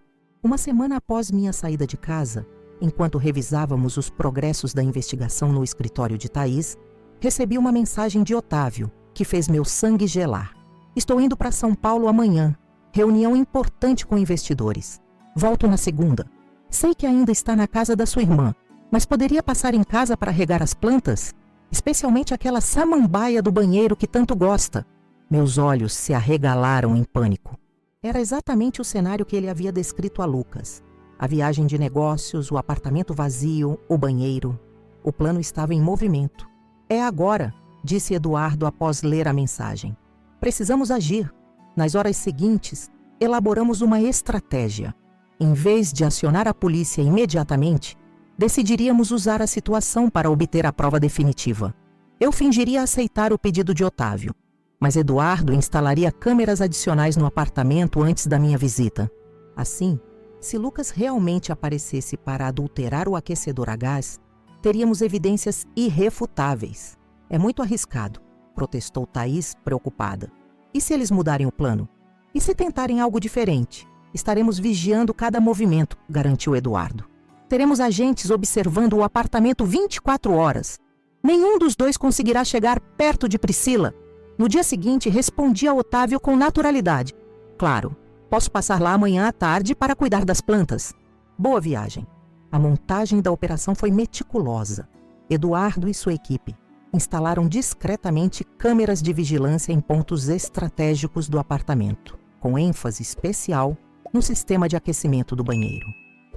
Uma semana após minha saída de casa, enquanto revisávamos os progressos da investigação no escritório de Thaís, recebi uma mensagem de Otávio, que fez meu sangue gelar. Estou indo para São Paulo amanhã. Reunião importante com investidores. Volto na segunda. Sei que ainda está na casa da sua irmã, mas poderia passar em casa para regar as plantas? Especialmente aquela samambaia do banheiro que tanto gosta. Meus olhos se arregalaram em pânico. Era exatamente o cenário que ele havia descrito a Lucas. A viagem de negócios, o apartamento vazio, o banheiro. O plano estava em movimento. É agora, disse Eduardo após ler a mensagem. Precisamos agir. Nas horas seguintes, elaboramos uma estratégia. Em vez de acionar a polícia imediatamente, decidiríamos usar a situação para obter a prova definitiva. Eu fingiria aceitar o pedido de Otávio, mas Eduardo instalaria câmeras adicionais no apartamento antes da minha visita. Assim, se Lucas realmente aparecesse para adulterar o aquecedor a gás, teríamos evidências irrefutáveis. É muito arriscado, protestou Thaís, preocupada. E se eles mudarem o plano? E se tentarem algo diferente? Estaremos vigiando cada movimento, garantiu Eduardo. Teremos agentes observando o apartamento 24 horas. Nenhum dos dois conseguirá chegar perto de Priscila. No dia seguinte, respondi a Otávio com naturalidade. Claro, posso passar lá amanhã à tarde para cuidar das plantas. Boa viagem. A montagem da operação foi meticulosa. Eduardo e sua equipe instalaram discretamente câmeras de vigilância em pontos estratégicos do apartamento, com ênfase especial no sistema de aquecimento do banheiro.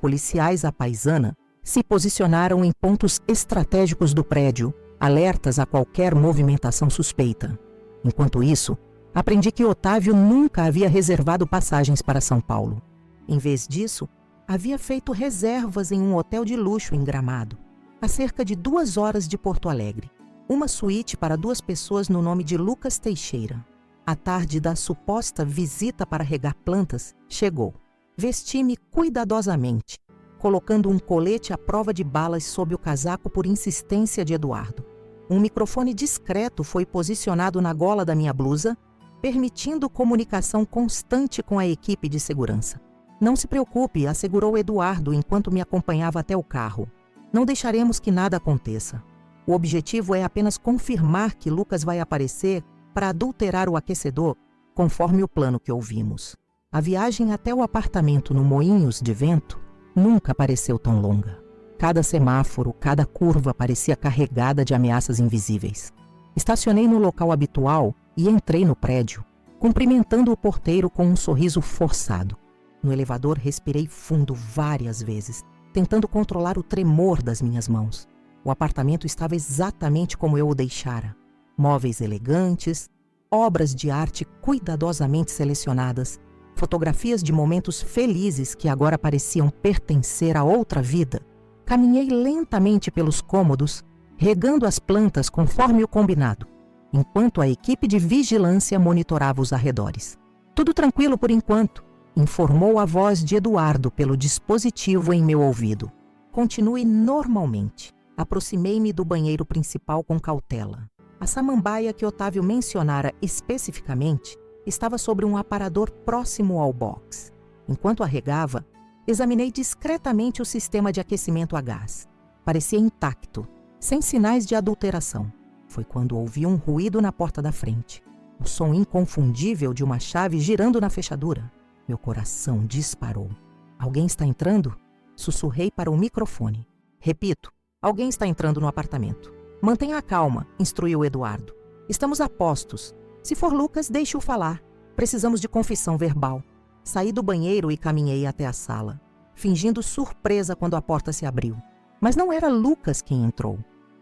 Policiais à paisana se posicionaram em pontos estratégicos do prédio, alertas a qualquer movimentação suspeita. Enquanto isso, aprendi que Otávio nunca havia reservado passagens para São Paulo. Em vez disso, havia feito reservas em um hotel de luxo em Gramado, a cerca de 2 horas de Porto Alegre. Uma suíte para 2 pessoas no nome de Lucas Teixeira. A tarde da suposta visita para regar plantas chegou. Vesti-me cuidadosamente, colocando um colete à prova de balas sob o casaco por insistência de Eduardo. Um microfone discreto foi posicionado na gola da minha blusa, permitindo comunicação constante com a equipe de segurança. Não se preocupe, assegurou Eduardo enquanto me acompanhava até o carro. Não deixaremos que nada aconteça. O objetivo é apenas confirmar que Lucas vai aparecer para adulterar o aquecedor, conforme o plano que ouvimos. A viagem até o apartamento no Moinhos de Vento nunca pareceu tão longa. Cada semáforo, cada curva parecia carregada de ameaças invisíveis. Estacionei no local habitual e entrei no prédio, cumprimentando o porteiro com um sorriso forçado. No elevador, respirei fundo várias vezes, tentando controlar o tremor das minhas mãos. O apartamento estava exatamente como eu o deixara. Móveis elegantes, obras de arte cuidadosamente selecionadas, fotografias de momentos felizes que agora pareciam pertencer a outra vida. Caminhei lentamente pelos cômodos, regando as plantas conforme o combinado, enquanto a equipe de vigilância monitorava os arredores. Tudo tranquilo por enquanto, informou a voz de Eduardo pelo dispositivo em meu ouvido. Continue normalmente. Aproximei-me do banheiro principal com cautela. A samambaia que Otávio mencionara especificamente estava sobre um aparador próximo ao box. Enquanto a regava, examinei discretamente o sistema de aquecimento a gás. Parecia intacto, sem sinais de adulteração. Foi quando ouvi um ruído na porta da frente. O som inconfundível de uma chave girando na fechadura. Meu coração disparou. Alguém está entrando? Sussurrei para o microfone. Repito, alguém está entrando no apartamento. Mantenha a calma, instruiu Eduardo. Estamos a postos. Se for Lucas, deixe-o falar. Precisamos de confissão verbal. Saí do banheiro e caminhei até a sala, fingindo surpresa quando a porta se abriu. Mas não era Lucas quem entrou.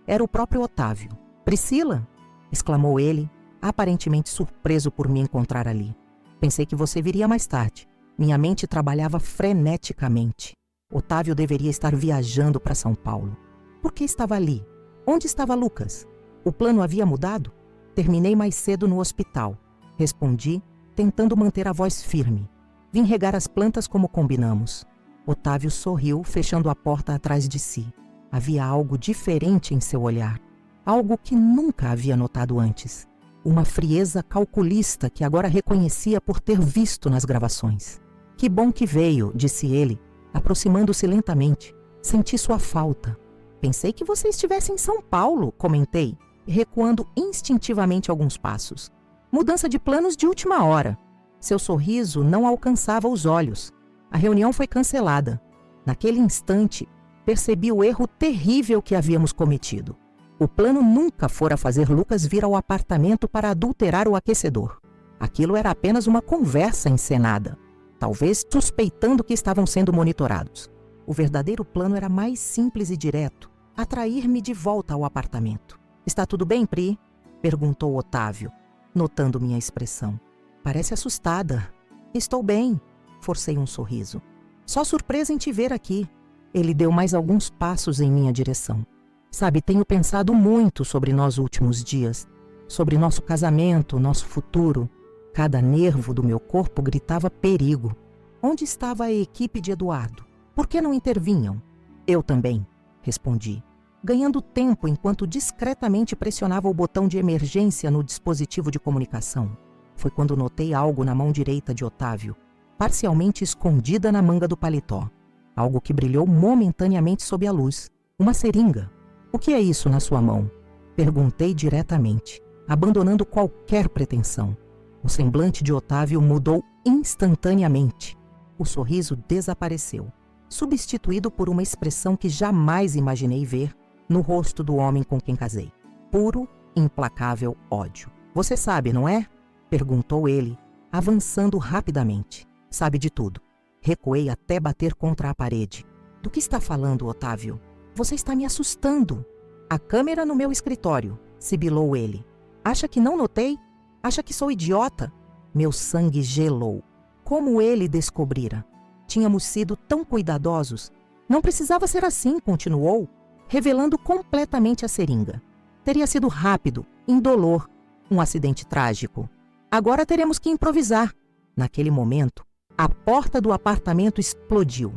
Era o próprio Otávio. Priscila? Exclamou ele, aparentemente surpreso por me encontrar ali. Pensei que você viria mais tarde. Minha mente trabalhava freneticamente. Otávio deveria estar viajando para São Paulo. Por que estava ali? Onde estava Lucas? O plano havia mudado? Terminei mais cedo no hospital. Respondi, tentando manter a voz firme. Vim regar as plantas como combinamos. Otávio sorriu, fechando a porta atrás de si. Havia algo diferente em seu olhar. Algo que nunca havia notado antes. Uma frieza calculista que agora reconhecia por ter visto nas gravações. Que bom que veio, disse ele, aproximando-se lentamente. Senti sua falta. Pensei que você estivesse em São Paulo, comentei, recuando instintivamente alguns passos. Mudança de planos de última hora. Seu sorriso não alcançava os olhos. A reunião foi cancelada. Naquele instante, percebi o erro terrível que havíamos cometido. O plano nunca fora fazer Lucas vir ao apartamento para adulterar o aquecedor. Aquilo era apenas uma conversa encenada, talvez suspeitando que estavam sendo monitorados. O verdadeiro plano era mais simples e direto, atrair-me de volta ao apartamento. Está tudo bem, Pri? Perguntou Otávio, notando minha expressão. Parece assustada. Estou bem, forcei um sorriso. Só surpresa em te ver aqui. Ele deu mais alguns passos em minha direção. Sabe, tenho pensado muito sobre nós últimos dias, sobre nosso casamento, nosso futuro. Cada nervo do meu corpo gritava perigo. Onde estava a equipe de Eduardo? Por que não intervinham? Eu também, respondi, ganhando tempo enquanto discretamente pressionava o botão de emergência no dispositivo de comunicação. Foi quando notei algo na mão direita de Otávio, parcialmente escondida na manga do paletó. Algo que brilhou momentaneamente sob a luz. Uma seringa. O que é isso na sua mão? Perguntei diretamente, abandonando qualquer pretensão. O semblante de Otávio mudou instantaneamente. O sorriso desapareceu, substituído por uma expressão que jamais imaginei ver no rosto do homem com quem casei. Puro, implacável ódio. Você sabe, não é? Perguntou ele, avançando rapidamente. Sabe de tudo. Recuei até bater contra a parede. Do que está falando, Otávio? Você está me assustando. A câmera no meu escritório, sibilou ele. Acha que não notei? Acha que sou idiota? Meu sangue gelou. Como ele descobrira? Tínhamos sido tão cuidadosos. Não precisava ser assim, continuou, revelando completamente a seringa. Teria sido rápido, indolor, um acidente trágico. Agora teremos que improvisar. Naquele momento, a porta do apartamento explodiu.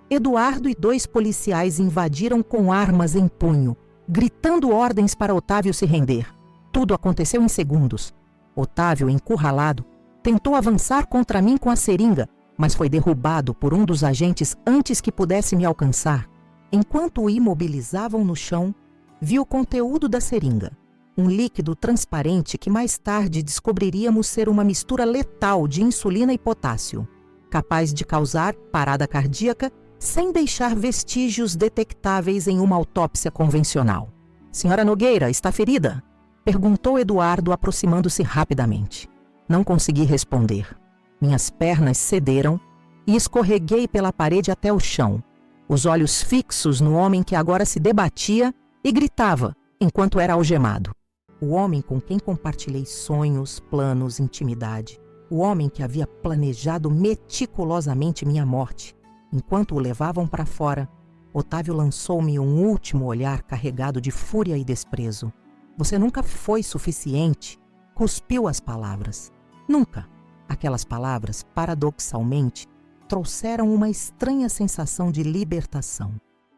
Eduardo e 2 policiais invadiram com armas em punho, gritando ordens para Otávio se render. Tudo aconteceu em segundos. Otávio, encurralado, tentou avançar contra mim com a seringa, mas foi derrubado por um dos agentes antes que pudesse me alcançar. Enquanto o imobilizavam no chão, vi o conteúdo da seringa. Um líquido transparente que mais tarde descobriríamos ser uma mistura letal de insulina e potássio, capaz de causar parada cardíaca sem deixar vestígios detectáveis em uma autópsia convencional. Senhora Nogueira, está ferida? Perguntou Eduardo, aproximando-se rapidamente. Não consegui responder. Minhas pernas cederam e escorreguei pela parede até o chão, os olhos fixos no homem que agora se debatia e gritava enquanto era algemado. O homem com quem compartilhei sonhos, planos, intimidade. O homem que havia planejado meticulosamente minha morte. Enquanto o levavam para fora, Otávio lançou-me um último olhar carregado de fúria e desprezo. Você nunca foi suficiente. Cuspiu as palavras. Nunca. Aquelas palavras, paradoxalmente, trouxeram uma estranha sensação de libertação.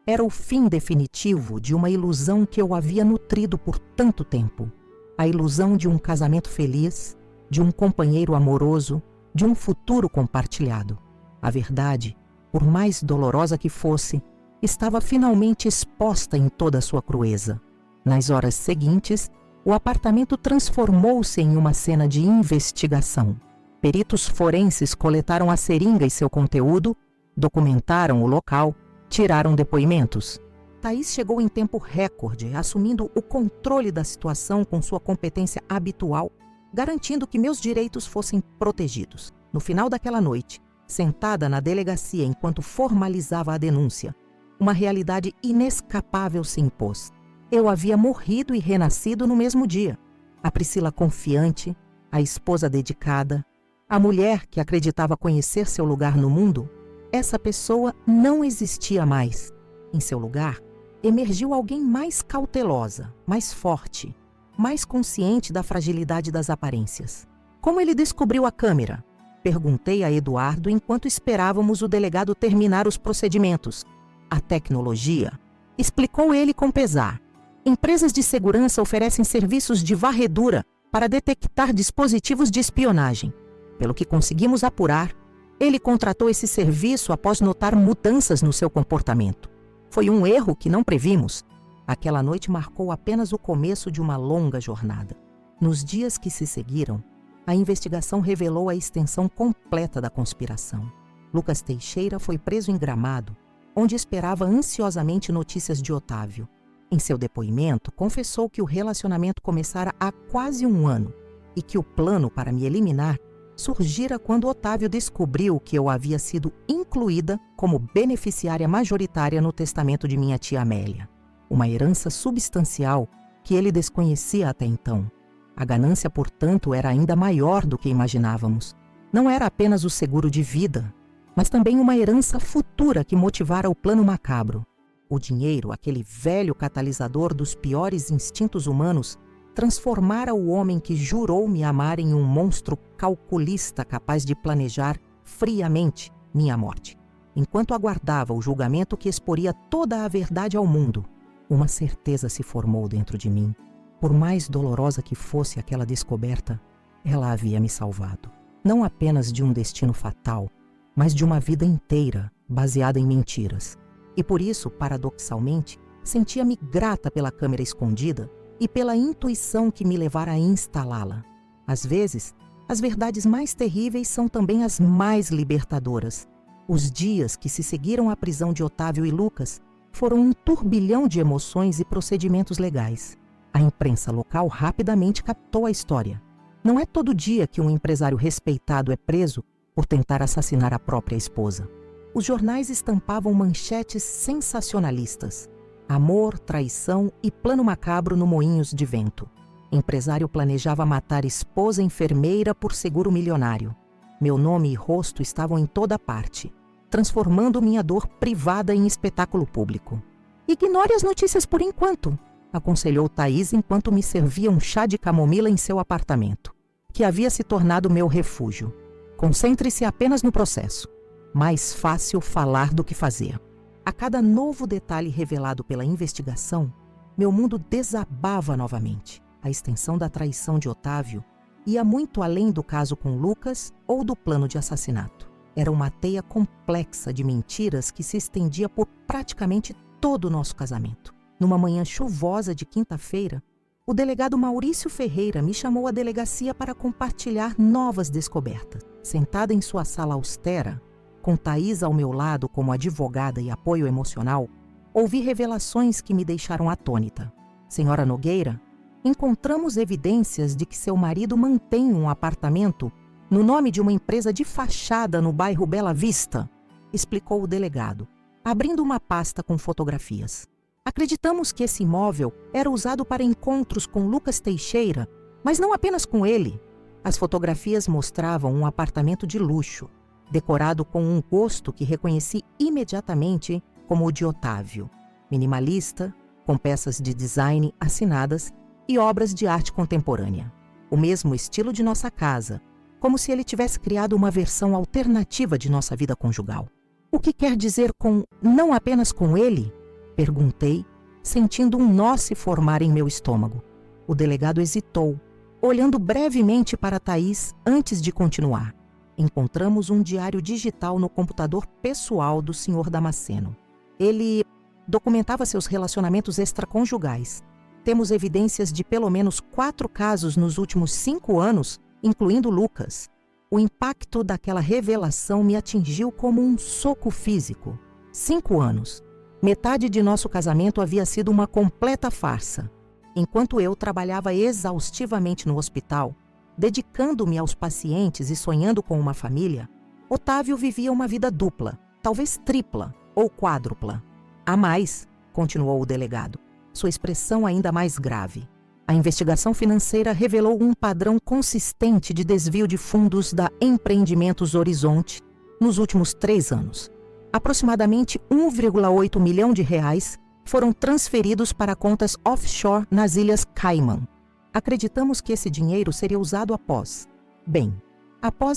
Era o fim definitivo de uma ilusão que eu havia nutrido por tanto tempo. A ilusão de um casamento feliz, de um companheiro amoroso, de um futuro compartilhado. A verdade, por mais dolorosa que fosse, estava finalmente exposta em toda a sua crueza. Nas horas seguintes, o apartamento transformou-se em uma cena de investigação. Peritos forenses coletaram a seringa e seu conteúdo, documentaram o local, tiraram depoimentos. Thaís chegou em tempo recorde, assumindo o controle da situação com sua competência habitual, garantindo que meus direitos fossem protegidos. No final daquela noite, sentada na delegacia enquanto formalizava a denúncia, uma realidade inescapável se impôs. Eu havia morrido e renascido no mesmo dia. A Priscila confiante, a esposa dedicada, a mulher que acreditava conhecer seu lugar no mundo, essa pessoa não existia mais. Em seu lugar, emergiu alguém mais cautelosa, mais forte, mais consciente da fragilidade das aparências. Como ele descobriu a câmera? Perguntei a Eduardo enquanto esperávamos o delegado terminar os procedimentos. A tecnologia, explicou ele com pesar. Empresas de segurança oferecem serviços de varredura para detectar dispositivos de espionagem. Pelo que conseguimos apurar, ele contratou esse serviço após notar mudanças no seu comportamento. Foi um erro que não previmos. Aquela noite marcou apenas o começo de uma longa jornada. Nos dias que se seguiram, a investigação revelou a extensão completa da conspiração. Lucas Teixeira foi preso em Gramado, onde esperava ansiosamente notícias de Otávio. Em seu depoimento, confessou que o relacionamento começara há quase um ano e que o plano para me eliminar surgira quando Otávio descobriu que eu havia sido incluída como beneficiária majoritária no testamento de minha tia Amélia. Uma herança substancial que ele desconhecia até então. A ganância, portanto, era ainda maior do que imaginávamos. Não era apenas o seguro de vida, mas também uma herança futura que motivara o plano macabro. O dinheiro, aquele velho catalisador dos piores instintos humanos, transformara o homem que jurou me amar em um monstro calculista capaz de planejar friamente minha morte. Enquanto aguardava o julgamento que exporia toda a verdade ao mundo, uma certeza se formou dentro de mim. Por mais dolorosa que fosse aquela descoberta, ela havia me salvado. Não apenas de um destino fatal, mas de uma vida inteira baseada em mentiras. E por isso, paradoxalmente, sentia-me grata pela câmera escondida e pela intuição que me levara a instalá-la. Às vezes, as verdades mais terríveis são também as mais libertadoras. Os dias que se seguiram à prisão de Otávio e Lucas foram um turbilhão de emoções e procedimentos legais. A imprensa local rapidamente captou a história. Não é todo dia que um empresário respeitado é preso por tentar assassinar a própria esposa. Os jornais estampavam manchetes sensacionalistas. Amor, traição e plano macabro no Moinhos de Vento. Empresário planejava matar esposa enfermeira por seguro milionário. Meu nome e rosto estavam em toda parte, transformando minha dor privada em espetáculo público. Ignore as notícias por enquanto, aconselhou Thaís enquanto me servia um chá de camomila em seu apartamento, que havia se tornado meu refúgio. Concentre-se apenas no processo. Mais fácil falar do que fazer. A cada novo detalhe revelado pela investigação, meu mundo desabava novamente. A extensão da traição de Otávio ia muito além do caso com Lucas ou do plano de assassinato. Era uma teia complexa de mentiras que se estendia por praticamente todo o nosso casamento. Numa manhã chuvosa de quinta-feira, o delegado Maurício Ferreira me chamou à delegacia para compartilhar novas descobertas. Sentada em sua sala austera, com Thaís ao meu lado como advogada e apoio emocional, ouvi revelações que me deixaram atônita. Senhora Nogueira, encontramos evidências de que seu marido mantém um apartamento no nome de uma empresa de fachada no bairro Bela Vista, explicou o delegado, abrindo uma pasta com fotografias. Acreditamos que esse imóvel era usado para encontros com Lucas Teixeira, mas não apenas com ele. As fotografias mostravam um apartamento de luxo, decorado com um gosto que reconheci imediatamente como o de Otávio. Minimalista, com peças de design assinadas e obras de arte contemporânea. O mesmo estilo de nossa casa, como se ele tivesse criado uma versão alternativa de nossa vida conjugal. O que quer dizer com não apenas com ele? Perguntei, sentindo um nó se formar em meu estômago. O delegado hesitou, olhando brevemente para Thaís antes de continuar. Encontramos um diário digital no computador pessoal do Sr. Damasceno. Ele documentava seus relacionamentos extraconjugais. Temos evidências de pelo menos 4 casos nos últimos 5 anos, incluindo Lucas. O impacto daquela revelação me atingiu como um soco físico. 5 anos. Metade de nosso casamento havia sido uma completa farsa. Enquanto eu trabalhava exaustivamente no hospital, dedicando-me aos pacientes e sonhando com uma família, Otávio vivia uma vida dupla, talvez tripla ou quádrupla. Há mais, continuou o delegado, sua expressão ainda mais grave. A investigação financeira revelou um padrão consistente de desvio de fundos da Empreendimentos Horizonte nos últimos 3 anos. Aproximadamente 1,8 milhão de reais foram transferidos para contas offshore nas Ilhas Cayman. Acreditamos que esse dinheiro seria usado após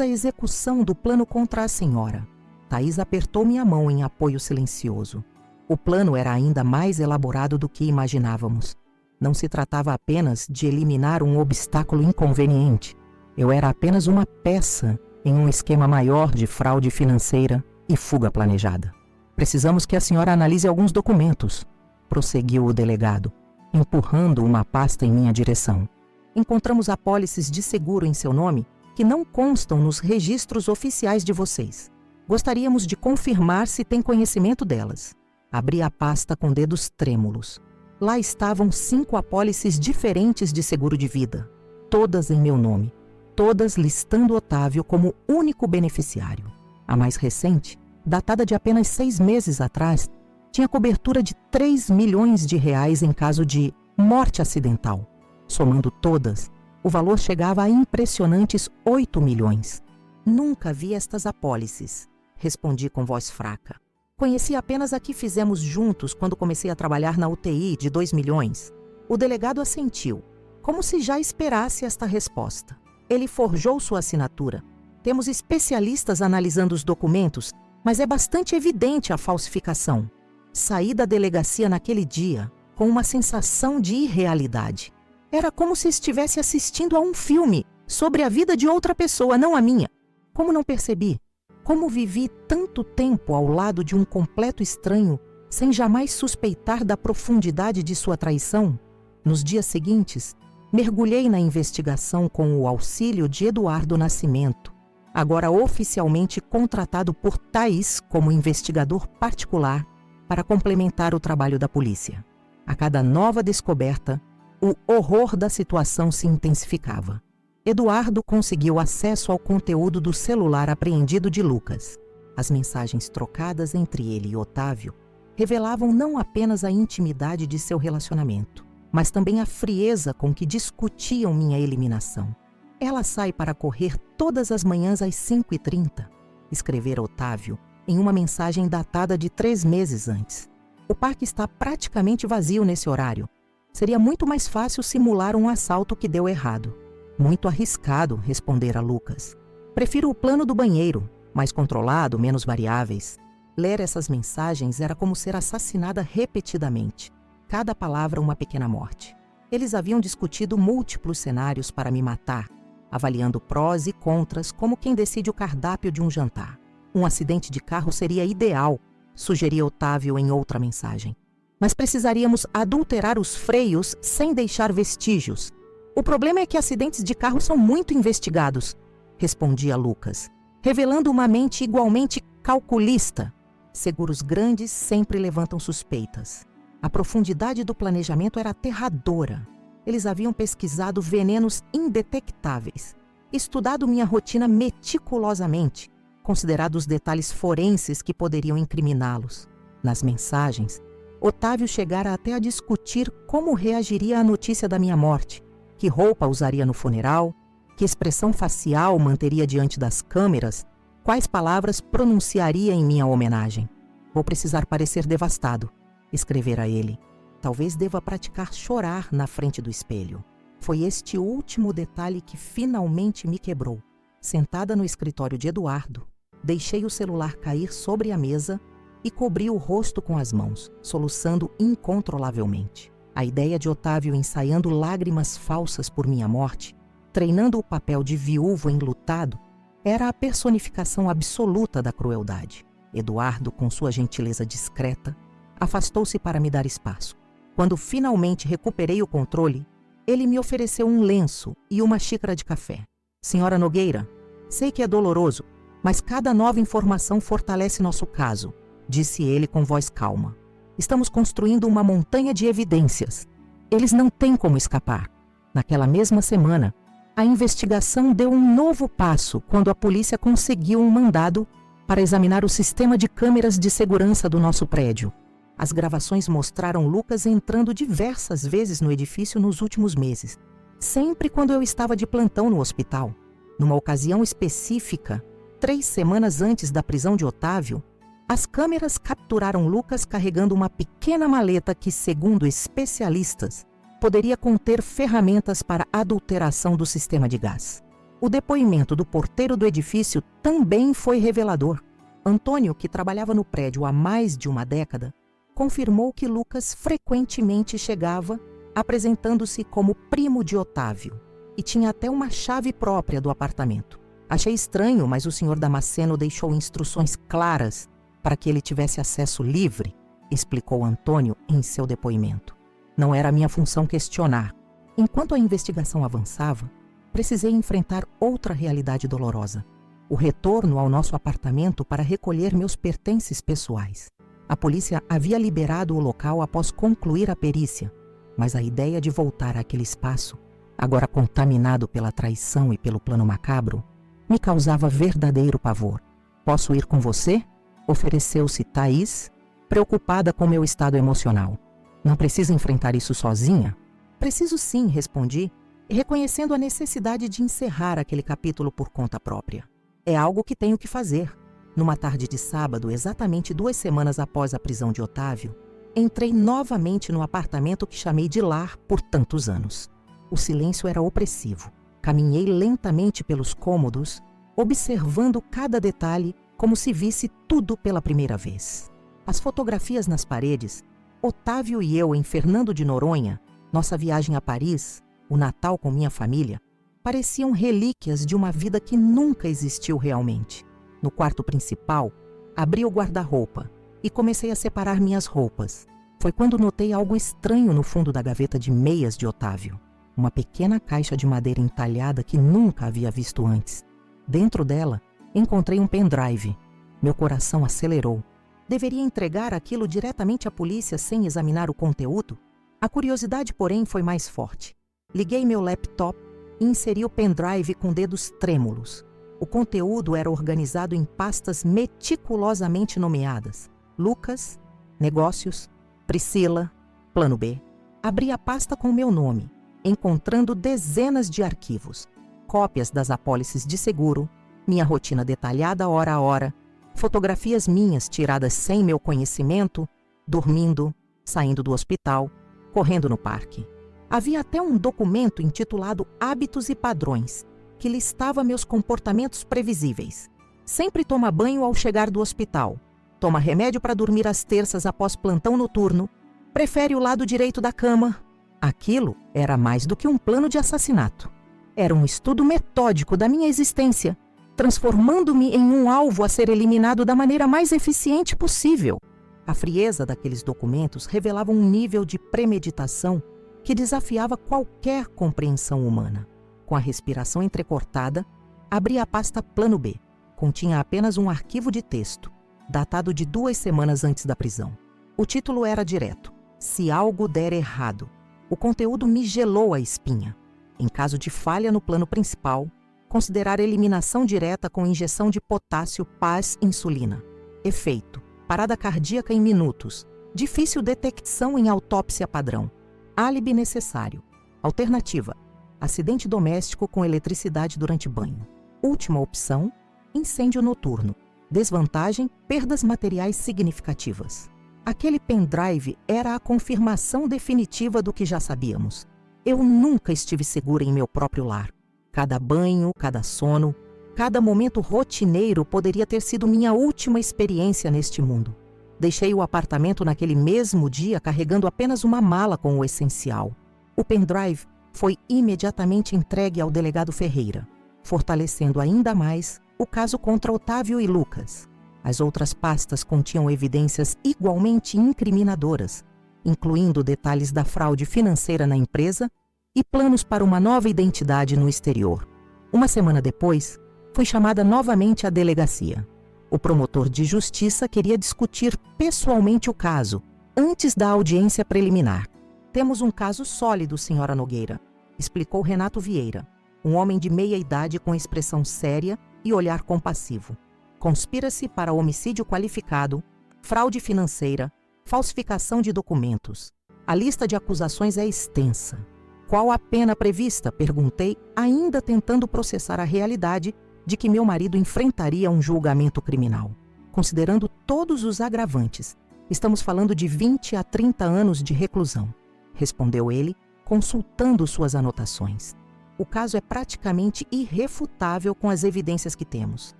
a execução do plano contra a senhora. Thaís apertou minha mão em apoio silencioso. O plano era ainda mais elaborado do que imaginávamos. Não se tratava apenas de eliminar um obstáculo inconveniente. Eu era apenas uma peça em um esquema maior de fraude financeira e fuga planejada. Precisamos que a senhora analise alguns documentos, prosseguiu o delegado, empurrando uma pasta em minha direção. Encontramos apólices de seguro em seu nome que não constam nos registros oficiais de vocês. Gostaríamos de confirmar se tem conhecimento delas. Abri a pasta com dedos trêmulos. Lá estavam 5 apólices diferentes de seguro de vida, todas em meu nome, todas listando Otávio como único beneficiário. A mais recente, datada de apenas 6 meses atrás, tinha cobertura de 3 milhões de reais em caso de morte acidental. Somando todas, o valor chegava a impressionantes 8 milhões. Nunca vi estas apólices, respondi com voz fraca. Conheci apenas a que fizemos juntos quando comecei a trabalhar na UTI de 2 milhões. O delegado assentiu, como se já esperasse esta resposta. Ele forjou sua assinatura. Temos especialistas analisando os documentos, mas é bastante evidente a falsificação. Saí da delegacia naquele dia com uma sensação de irrealidade. Era como se estivesse assistindo a um filme sobre a vida de outra pessoa, não a minha. Como não percebi? Como vivi tanto tempo ao lado de um completo estranho, sem jamais suspeitar da profundidade de sua traição? Nos dias seguintes, mergulhei na investigação com o auxílio de Eduardo Nascimento, agora oficialmente contratado por Thaís como investigador particular para complementar o trabalho da polícia. A cada nova descoberta, o horror da situação se intensificava. Eduardo conseguiu acesso ao conteúdo do celular apreendido de Lucas. As mensagens trocadas entre ele e Otávio revelavam não apenas a intimidade de seu relacionamento, mas também a frieza com que discutiam minha eliminação. Ela sai para correr todas as manhãs às 5h30, escrevera Otávio em uma mensagem datada de 3 meses antes. O parque está praticamente vazio nesse horário. Seria muito mais fácil simular um assalto que deu errado. Muito arriscado, respondera Lucas. Prefiro o plano do banheiro, mais controlado, menos variáveis. Ler essas mensagens era como ser assassinada repetidamente. Cada palavra uma pequena morte. Eles haviam discutido múltiplos cenários para me matar, avaliando prós e contras como quem decide o cardápio de um jantar. Um acidente de carro seria ideal, sugeria Otávio em outra mensagem. Mas precisaríamos adulterar os freios sem deixar vestígios. O problema é que acidentes de carro são muito investigados, respondia Lucas, revelando uma mente igualmente calculista. Seguros grandes sempre levantam suspeitas. A profundidade do planejamento era aterradora. Eles haviam pesquisado venenos indetectáveis, estudado minha rotina meticulosamente, considerado os detalhes forenses que poderiam incriminá-los. Nas mensagens, Otávio chegara até a discutir como reagiria à notícia da minha morte, que roupa usaria no funeral, que expressão facial manteria diante das câmeras, quais palavras pronunciaria em minha homenagem. Vou precisar parecer devastado, escrevera ele. Talvez deva praticar chorar na frente do espelho. Foi este último detalhe que finalmente me quebrou. Sentada no escritório de Eduardo, deixei o celular cair sobre a mesa e cobri o rosto com as mãos, soluçando incontrolavelmente. A ideia de Otávio ensaiando lágrimas falsas por minha morte, treinando o papel de viúvo enlutado, era a personificação absoluta da crueldade. Eduardo, com sua gentileza discreta, afastou-se para me dar espaço. Quando finalmente recuperei o controle, ele me ofereceu um lenço e uma xícara de café. Senhora Nogueira, sei que é doloroso, mas cada nova informação fortalece nosso caso, disse ele com voz calma. Estamos construindo uma montanha de evidências. Eles não têm como escapar. Naquela mesma semana, a investigação deu um novo passo quando a polícia conseguiu um mandado para examinar o sistema de câmeras de segurança do nosso prédio. As gravações mostraram Lucas entrando diversas vezes no edifício nos últimos meses, sempre quando eu estava de plantão no hospital. Numa ocasião específica, 3 semanas antes da prisão de Otávio, As câmeras capturaram Lucas carregando uma pequena maleta que, segundo especialistas, poderia conter ferramentas para adulteração do sistema de gás. O depoimento do porteiro do edifício também foi revelador. Antônio, que trabalhava no prédio há mais de uma década, confirmou que Lucas frequentemente chegava apresentando-se como primo de Otávio e tinha até uma chave própria do apartamento. Achei estranho, mas o senhor Damasceno deixou instruções claras para que ele tivesse acesso livre, explicou Antônio em seu depoimento. Não era minha função questionar. Enquanto a investigação avançava, precisei enfrentar outra realidade dolorosa: o retorno ao nosso apartamento para recolher meus pertences pessoais. A polícia havia liberado o local após concluir a perícia, mas a ideia de voltar àquele espaço, agora contaminado pela traição e pelo plano macabro, me causava verdadeiro pavor. Posso ir com você? Ofereceu-se Thaís, preocupada com meu estado emocional. Não precisa enfrentar isso sozinha? Preciso sim, respondi, reconhecendo a necessidade de encerrar aquele capítulo por conta própria. É algo que tenho que fazer. Numa tarde de sábado, exatamente 2 semanas após a prisão de Otávio, entrei novamente no apartamento que chamei de lar por tantos anos. O silêncio era opressivo. Caminhei lentamente pelos cômodos, observando cada detalhe como se visse tudo pela primeira vez. As fotografias nas paredes, Otávio e eu em Fernando de Noronha, nossa viagem a Paris, o Natal com minha família, pareciam relíquias de uma vida que nunca existiu realmente. No quarto principal, abri o guarda-roupa e comecei a separar minhas roupas. Foi quando notei algo estranho no fundo da gaveta de meias de Otávio. Uma pequena caixa de madeira entalhada que nunca havia visto antes. Dentro dela, encontrei um pendrive. Meu coração acelerou. Deveria entregar aquilo diretamente à polícia sem examinar o conteúdo? A curiosidade, porém, foi mais forte. Liguei meu laptop e inseri o pendrive com dedos trêmulos. O conteúdo era organizado em pastas meticulosamente nomeadas: Lucas, Negócios, Priscila, Plano B. Abri a pasta com meu nome, encontrando dezenas de arquivos, cópias das apólices de seguro, minha rotina detalhada hora a hora, fotografias minhas tiradas sem meu conhecimento, dormindo, saindo do hospital, correndo no parque. Havia até um documento intitulado Hábitos e Padrões, que listava meus comportamentos previsíveis. Sempre toma banho ao chegar do hospital, toma remédio para dormir às terças após plantão noturno, prefere o lado direito da cama. Aquilo era mais do que um plano de assassinato. Era um estudo metódico da minha existência, transformando-me em um alvo a ser eliminado da maneira mais eficiente possível. A frieza daqueles documentos revelava um nível de premeditação que desafiava qualquer compreensão humana. Com a respiração entrecortada, abri a pasta Plano B. Continha apenas um arquivo de texto, datado de 2 semanas antes da prisão. O título era direto: Se algo der errado. O conteúdo me gelou a espinha. Em caso de falha no plano principal, considerar eliminação direta com injeção de potássio paz-insulina. Efeito: parada cardíaca em minutos. Difícil detecção em autópsia padrão. Álibi necessário. Alternativa: acidente doméstico com eletricidade durante banho. Última opção: incêndio noturno. Desvantagem: perdas materiais significativas. Aquele pendrive era a confirmação definitiva do que já sabíamos. Eu nunca estive segura em meu próprio lar. Cada banho, cada sono, cada momento rotineiro poderia ter sido minha última experiência neste mundo. Deixei o apartamento naquele mesmo dia carregando apenas uma mala com o essencial. O pendrive foi imediatamente entregue ao delegado Ferreira, fortalecendo ainda mais o caso contra Otávio e Lucas. As outras pastas continham evidências igualmente incriminadoras, incluindo detalhes da fraude financeira na empresa e planos para uma nova identidade no exterior. Uma semana depois, fui chamada novamente à delegacia. O promotor de justiça queria discutir pessoalmente o caso, antes da audiência preliminar. Temos um caso sólido, senhora Nogueira, explicou Renato Vieira, um homem de meia idade com expressão séria e olhar compassivo. Conspira-se para homicídio qualificado, fraude financeira, falsificação de documentos. A lista de acusações é extensa. Qual a pena prevista? Perguntei, ainda tentando processar a realidade de que meu marido enfrentaria um julgamento criminal. considerando todos os agravantes. Estamos falando de 20 a 30 anos de reclusão, respondeu ele, consultando suas anotações. O caso é praticamente irrefutável com as evidências que temos.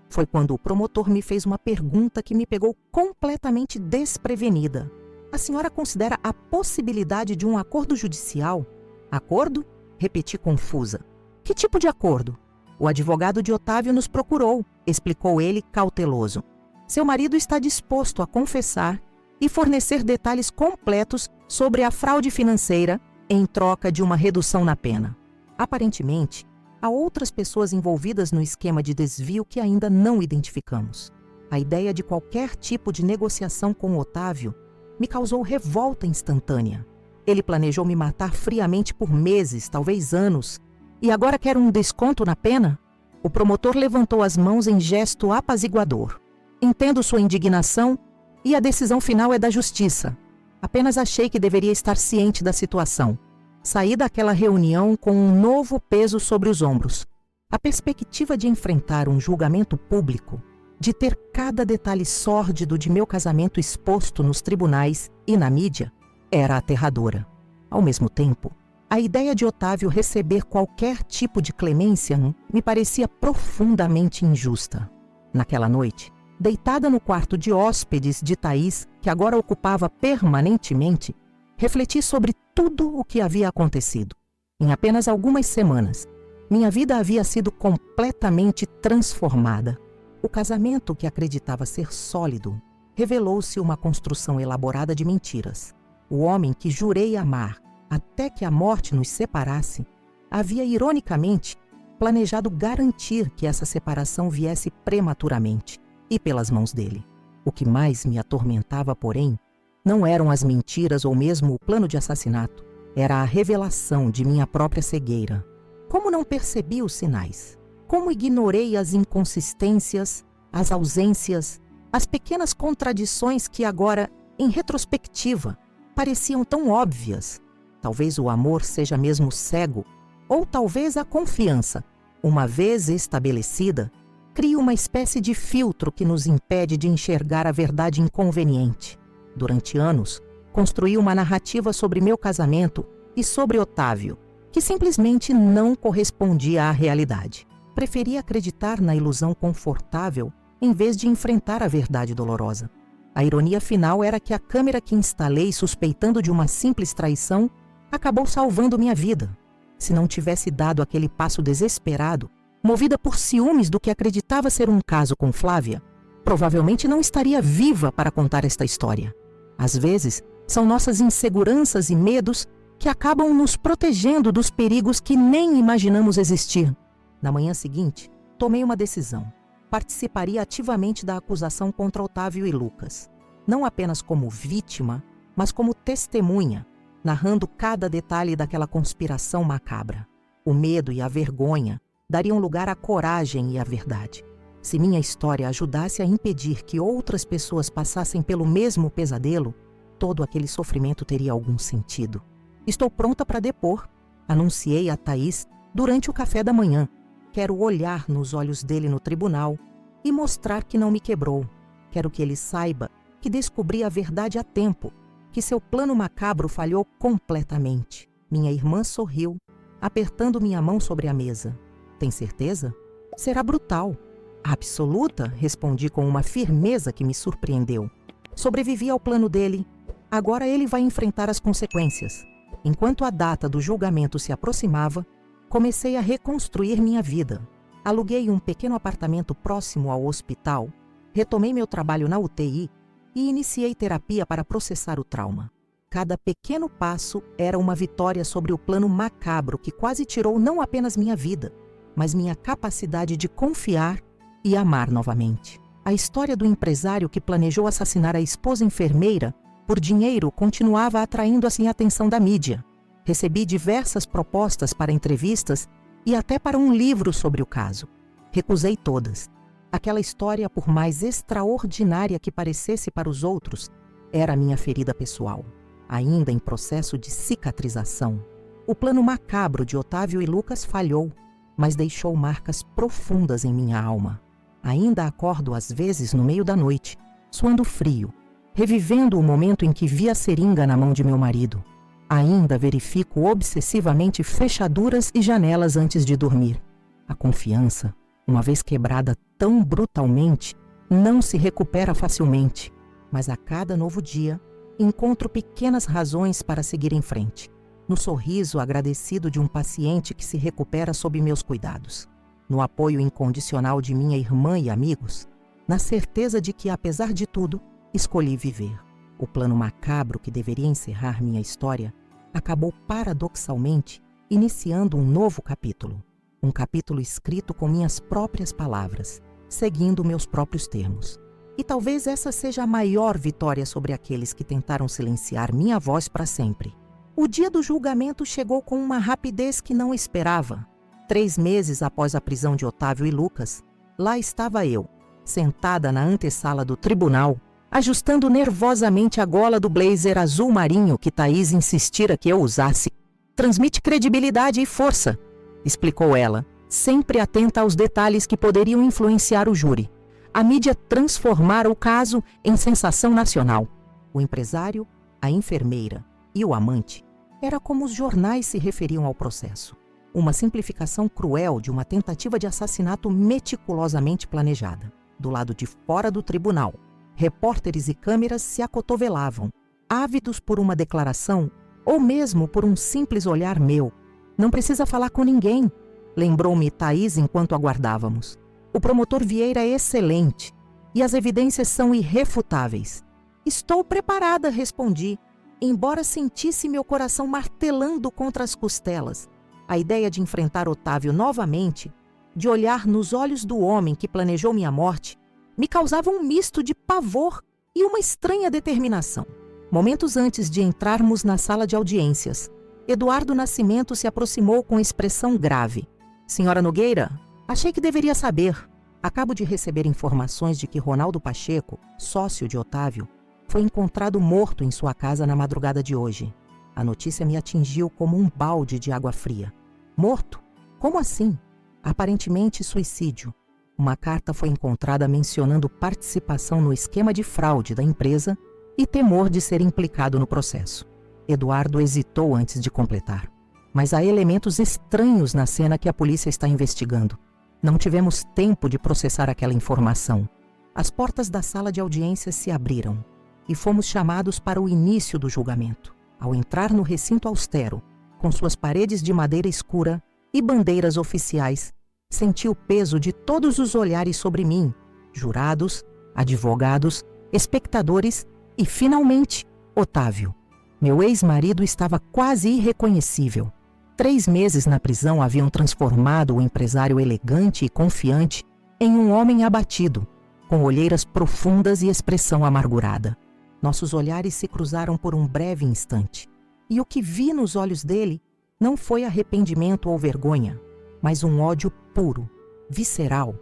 Foi quando o promotor me fez uma pergunta que me pegou completamente desprevenida. A senhora considera a possibilidade de um acordo judicial? Acordo? Repeti confusa. Que tipo de acordo? O advogado de Otávio nos procurou, explicou ele cauteloso. Seu marido está disposto a confessar e fornecer detalhes completos sobre a fraude financeira em troca de uma redução na pena. Aparentemente, há outras pessoas envolvidas no esquema de desvio que ainda não identificamos. A ideia de qualquer tipo de negociação com Otávio me causou revolta instantânea. Ele planejou me matar friamente por meses, talvez anos, e agora quer um desconto na pena? O promotor levantou as mãos em gesto apaziguador. Entendo sua indignação e a decisão final é da justiça. Apenas achei que deveria estar ciente da situação. Saí daquela reunião com um novo peso sobre os ombros. A perspectiva de enfrentar um julgamento público, de ter cada detalhe sórdido de meu casamento exposto nos tribunais e na mídia, era aterradora. Ao mesmo tempo, a ideia de Otávio receber qualquer tipo de clemência me parecia profundamente injusta. Naquela noite, deitada no quarto de hóspedes de Thaís, que agora ocupava permanentemente, refleti sobre tudo o que havia acontecido. Em apenas algumas semanas, minha vida havia sido completamente transformada. O casamento que acreditava ser sólido revelou-se uma construção elaborada de mentiras. O homem que jurei amar até que a morte nos separasse havia, ironicamente, planejado garantir que essa separação viesse prematuramente e pelas mãos dele. O que mais me atormentava, porém, não eram as mentiras ou mesmo o plano de assassinato. Era a revelação de minha própria cegueira. Como não percebi os sinais? Como ignorei as inconsistências, as ausências, as pequenas contradições que agora, em retrospectiva, pareciam tão óbvias? Talvez o amor seja mesmo cego, ou talvez a confiança, uma vez estabelecida, cria uma espécie de filtro que nos impede de enxergar a verdade inconveniente. Durante anos, construí uma narrativa sobre meu casamento e sobre Otávio, que simplesmente não correspondia à realidade. Preferia acreditar na ilusão confortável em vez de enfrentar a verdade dolorosa. A ironia final era que a câmera que instalei suspeitando de uma simples traição acabou salvando minha vida. Se não tivesse dado aquele passo desesperado, movida por ciúmes do que acreditava ser um caso com Flávia, provavelmente não estaria viva para contar esta história. Às vezes, são nossas inseguranças e medos que acabam nos protegendo dos perigos que nem imaginamos existir. Na manhã seguinte, tomei uma decisão. Participaria ativamente da acusação contra Otávio e Lucas, não apenas como vítima, mas como testemunha, narrando cada detalhe daquela conspiração macabra. O medo e a vergonha dariam lugar à coragem e à verdade. Se minha história ajudasse a impedir que outras pessoas passassem pelo mesmo pesadelo, todo aquele sofrimento teria algum sentido. Estou pronta para depor, anunciei a Thaís durante o café da manhã. Quero olhar nos olhos dele no tribunal e mostrar que não me quebrou. Quero que ele saiba que descobri a verdade a tempo, que seu plano macabro falhou completamente. Minha irmã sorriu, apertando minha mão sobre a mesa. Tem certeza? Será brutal. Absoluta, respondi com uma firmeza que me surpreendeu. Sobrevivi ao plano dele. Agora ele vai enfrentar as consequências. Enquanto a data do julgamento se aproximava, comecei a reconstruir minha vida. Aluguei um pequeno apartamento próximo ao hospital, retomei meu trabalho na UTI e iniciei terapia para processar o trauma. Cada pequeno passo era uma vitória sobre o plano macabro que quase tirou não apenas minha vida, mas minha capacidade de confiar e amar novamente. A história do empresário que planejou assassinar a esposa enfermeira por dinheiro continuava atraindo assim a atenção da mídia. Recebi diversas propostas para entrevistas e até para um livro sobre o caso. Recusei todas. Aquela história, por mais extraordinária que parecesse para os outros, era a minha ferida pessoal, ainda em processo de cicatrização. O plano macabro de Otávio e Lucas falhou, mas deixou marcas profundas em minha alma. Ainda acordo às vezes no meio da noite, suando frio, revivendo o momento em que vi a seringa na mão de meu marido. Ainda verifico obsessivamente fechaduras e janelas antes de dormir. A confiança, uma vez quebrada tão brutalmente, não se recupera facilmente, mas a cada novo dia encontro pequenas razões para seguir em frente. No sorriso agradecido de um paciente que se recupera sob meus cuidados, no apoio incondicional de minha irmã e amigos, na certeza de que, apesar de tudo, escolhi viver. O plano macabro que deveria encerrar minha história acabou paradoxalmente iniciando um novo capítulo. Um capítulo escrito com minhas próprias palavras, seguindo meus próprios termos. E talvez essa seja a maior vitória sobre aqueles que tentaram silenciar minha voz para sempre. O dia do julgamento chegou com uma rapidez que não esperava. 3 meses após a prisão de Otávio e Lucas, lá estava eu, sentada na antessala do tribunal, ajustando nervosamente a gola do blazer azul marinho que Thaís insistira que eu usasse. Transmite credibilidade e força, explicou ela, sempre atenta aos detalhes que poderiam influenciar o júri. A mídia transformara o caso em sensação nacional. O empresário, a enfermeira e o amante era como os jornais se referiam ao processo. Uma simplificação cruel de uma tentativa de assassinato meticulosamente planejada. Do lado de fora do tribunal, repórteres e câmeras se acotovelavam, ávidos por uma declaração ou mesmo por um simples olhar meu. Não precisa falar com ninguém, lembrou-me Thaís enquanto aguardávamos. O promotor Vieira é excelente e as evidências são irrefutáveis. Estou preparada, respondi, embora sentisse meu coração martelando contra as costelas. A ideia de enfrentar Otávio novamente, de olhar nos olhos do homem que planejou minha morte, me causava um misto de pavor e uma estranha determinação. Momentos antes de entrarmos na sala de audiências, Eduardo Nascimento se aproximou com expressão grave. Senhora Nogueira, achei que deveria saber. Acabo de receber informações de que Ronaldo Pacheco, sócio de Otávio, foi encontrado morto em sua casa na madrugada de hoje. A notícia me atingiu como um balde de água fria. Morto? Como assim? Aparentemente suicídio. Uma carta foi encontrada mencionando participação no esquema de fraude da empresa e temor de ser implicado no processo. Eduardo hesitou antes de completar. Mas há elementos estranhos na cena que a polícia está investigando. Não tivemos tempo de processar aquela informação. As portas da sala de audiências se abriram e fomos chamados para o início do julgamento. Ao entrar no recinto austero, com suas paredes de madeira escura e bandeiras oficiais, senti o peso de todos os olhares sobre mim, jurados, advogados, espectadores e, finalmente, Otávio. Meu ex-marido estava quase irreconhecível. 3 meses na prisão haviam transformado o empresário elegante e confiante em um homem abatido, com olheiras profundas e expressão amargurada. Nossos olhares se cruzaram por um breve instante, e o que vi nos olhos dele não foi arrependimento ou vergonha, mas um ódio puro, visceral.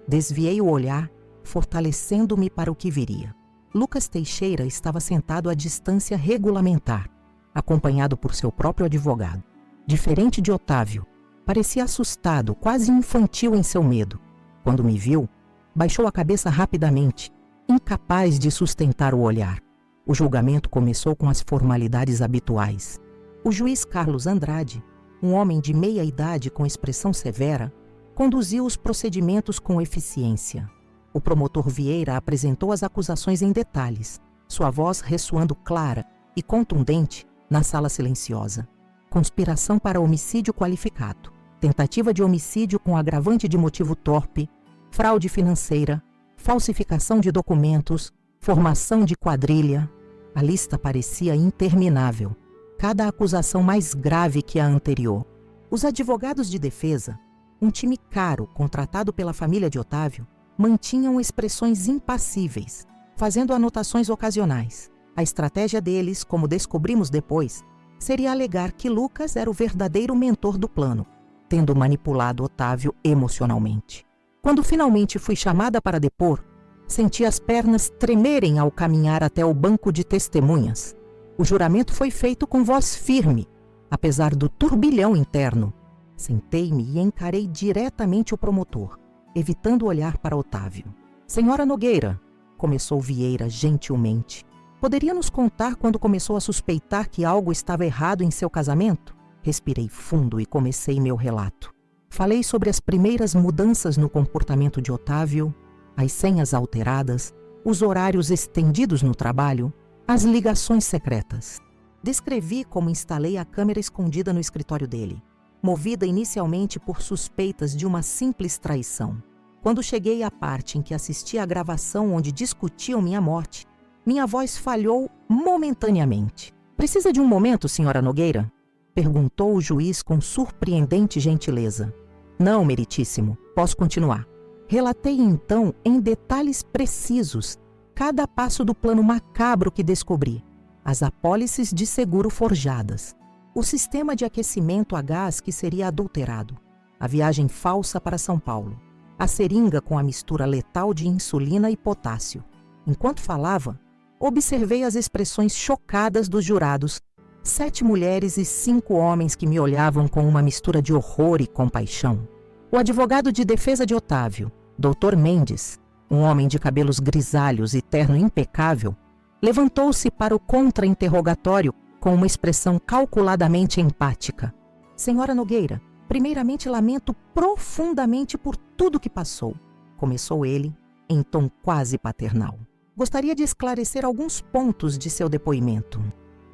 Desviei o olhar, fortalecendo-me para o que viria. Lucas Teixeira estava sentado à distância regulamentar, acompanhado por seu próprio advogado. Diferente de Otávio, parecia assustado, quase infantil em seu medo. Quando me viu, baixou a cabeça rapidamente, incapaz de sustentar o olhar. O julgamento começou com as formalidades habituais. O juiz Carlos Andrade, um homem de meia idade com expressão severa, conduziu os procedimentos com eficiência. O promotor Vieira apresentou as acusações em detalhes, sua voz ressoando clara e contundente na sala silenciosa. Conspiração para homicídio qualificado, tentativa de homicídio com agravante de motivo torpe, fraude financeira, falsificação de documentos, formação de quadrilha. A lista parecia interminável, cada acusação mais grave que a anterior. Os advogados de defesa, um time caro contratado pela família de Otávio, mantinham expressões impassíveis, fazendo anotações ocasionais. A estratégia deles, como descobrimos depois, seria alegar que Lucas era o verdadeiro mentor do plano, tendo manipulado Otávio emocionalmente. Quando finalmente fui chamada para depor, senti as pernas tremerem ao caminhar até o banco de testemunhas. O juramento foi feito com voz firme, apesar do turbilhão interno. Sentei-me e encarei diretamente o promotor. evitando olhar para Otávio. Senhora Nogueira, começou Vieira gentilmente, poderia nos contar quando começou a suspeitar que algo estava errado em seu casamento? Respirei fundo e comecei meu relato. Falei sobre as primeiras mudanças no comportamento de Otávio, as senhas alteradas, os horários estendidos no trabalho, as ligações secretas. Descrevi como instalei a câmera escondida no escritório dele, movida inicialmente por suspeitas de uma simples traição. Quando cheguei à parte em que assisti à gravação onde discutiam minha morte, minha voz falhou momentaneamente. Precisa de um momento, senhora Nogueira? Perguntou o juiz com surpreendente gentileza. Não, meritíssimo, posso continuar. Relatei então, em detalhes precisos, cada passo do plano macabro que descobri, as apólices de seguro forjadas, o sistema de aquecimento a gás que seria adulterado, a viagem falsa para São Paulo, a seringa com a mistura letal de insulina e potássio. Enquanto falava, observei as expressões chocadas dos jurados, 7 mulheres e 5 homens que me olhavam com uma mistura de horror e compaixão. O advogado de defesa de Otávio, Dr. Mendes, um homem de cabelos grisalhos e terno impecável, levantou-se para o contra-interrogatório com uma expressão calculadamente empática. Senhora Nogueira, primeiramente lamento profundamente por tudo que passou, começou ele, em tom quase paternal. Gostaria de esclarecer alguns pontos de seu depoimento.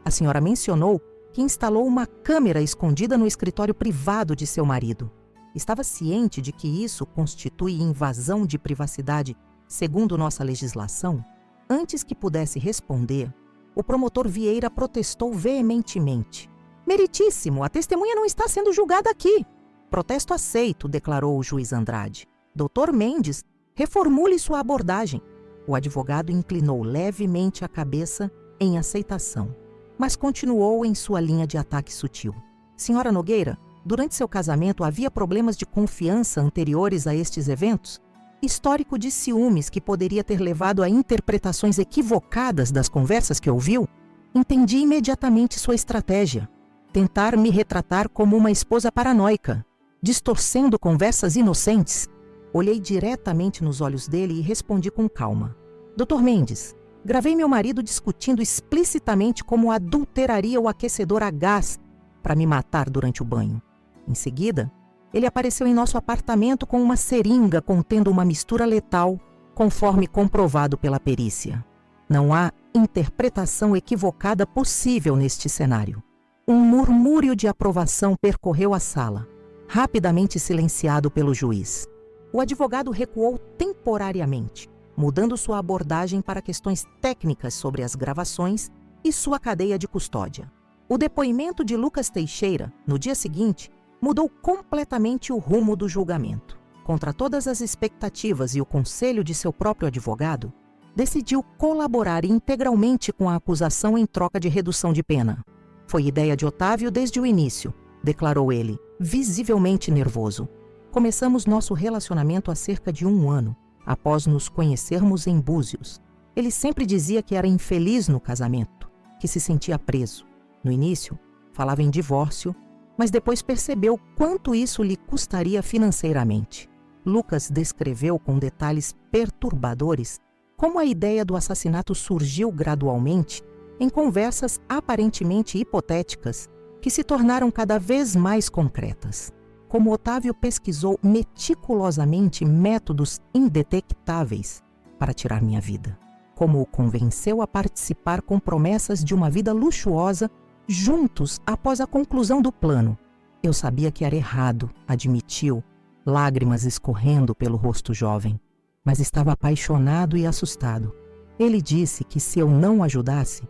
A senhora mencionou que instalou uma câmera escondida no escritório privado de seu marido. Estava ciente de que isso constitui invasão de privacidade segundo nossa legislação? Antes que pudesse responder, o promotor Vieira protestou veementemente. Meritíssimo, a testemunha não está sendo julgada aqui. Protesto aceito, declarou o juiz Andrade. Dr. Mendes, reformule sua abordagem. O advogado inclinou levemente a cabeça em aceitação, mas continuou em sua linha de ataque sutil. Senhora Nogueira, durante seu casamento havia problemas de confiança anteriores a estes eventos? Histórico de ciúmes que poderia ter levado a interpretações equivocadas das conversas que ouviu? Entendi imediatamente sua estratégia. Tentar me retratar como uma esposa paranoica, distorcendo conversas inocentes. Olhei diretamente nos olhos dele e respondi com calma. Dr. Mendes, gravei meu marido discutindo explicitamente como adulteraria o aquecedor a gás para me matar durante o banho. Em seguida, ele apareceu em nosso apartamento com uma seringa contendo uma mistura letal, conforme comprovado pela perícia. Não há interpretação equivocada possível neste cenário. Um murmúrio de aprovação percorreu a sala, rapidamente silenciado pelo juiz. O advogado recuou temporariamente, mudando sua abordagem para questões técnicas sobre as gravações e sua cadeia de custódia. O depoimento de Lucas Teixeira, no dia seguinte, mudou completamente o rumo do julgamento. Contra todas as expectativas e o conselho de seu próprio advogado, decidiu colaborar integralmente com a acusação em troca de redução de pena. Foi ideia de Otávio desde o início, declarou ele, visivelmente nervoso. Começamos nosso relacionamento há cerca de 1 ano, após nos conhecermos em Búzios. Ele sempre dizia que era infeliz no casamento, que se sentia preso. No início, falava em divórcio, mas depois percebeu quanto isso lhe custaria financeiramente. Lucas descreveu com detalhes perturbadores como a ideia do assassinato surgiu gradualmente em conversas aparentemente hipotéticas que se tornaram cada vez mais concretas. Como Otávio pesquisou meticulosamente métodos indetectáveis para tirar minha vida. Como o convenceu a participar com promessas de uma vida luxuosa juntos após a conclusão do plano. Eu sabia que era errado, admitiu, lágrimas escorrendo pelo rosto jovem, mas estava apaixonado e assustado. Ele disse que se eu não o ajudasse,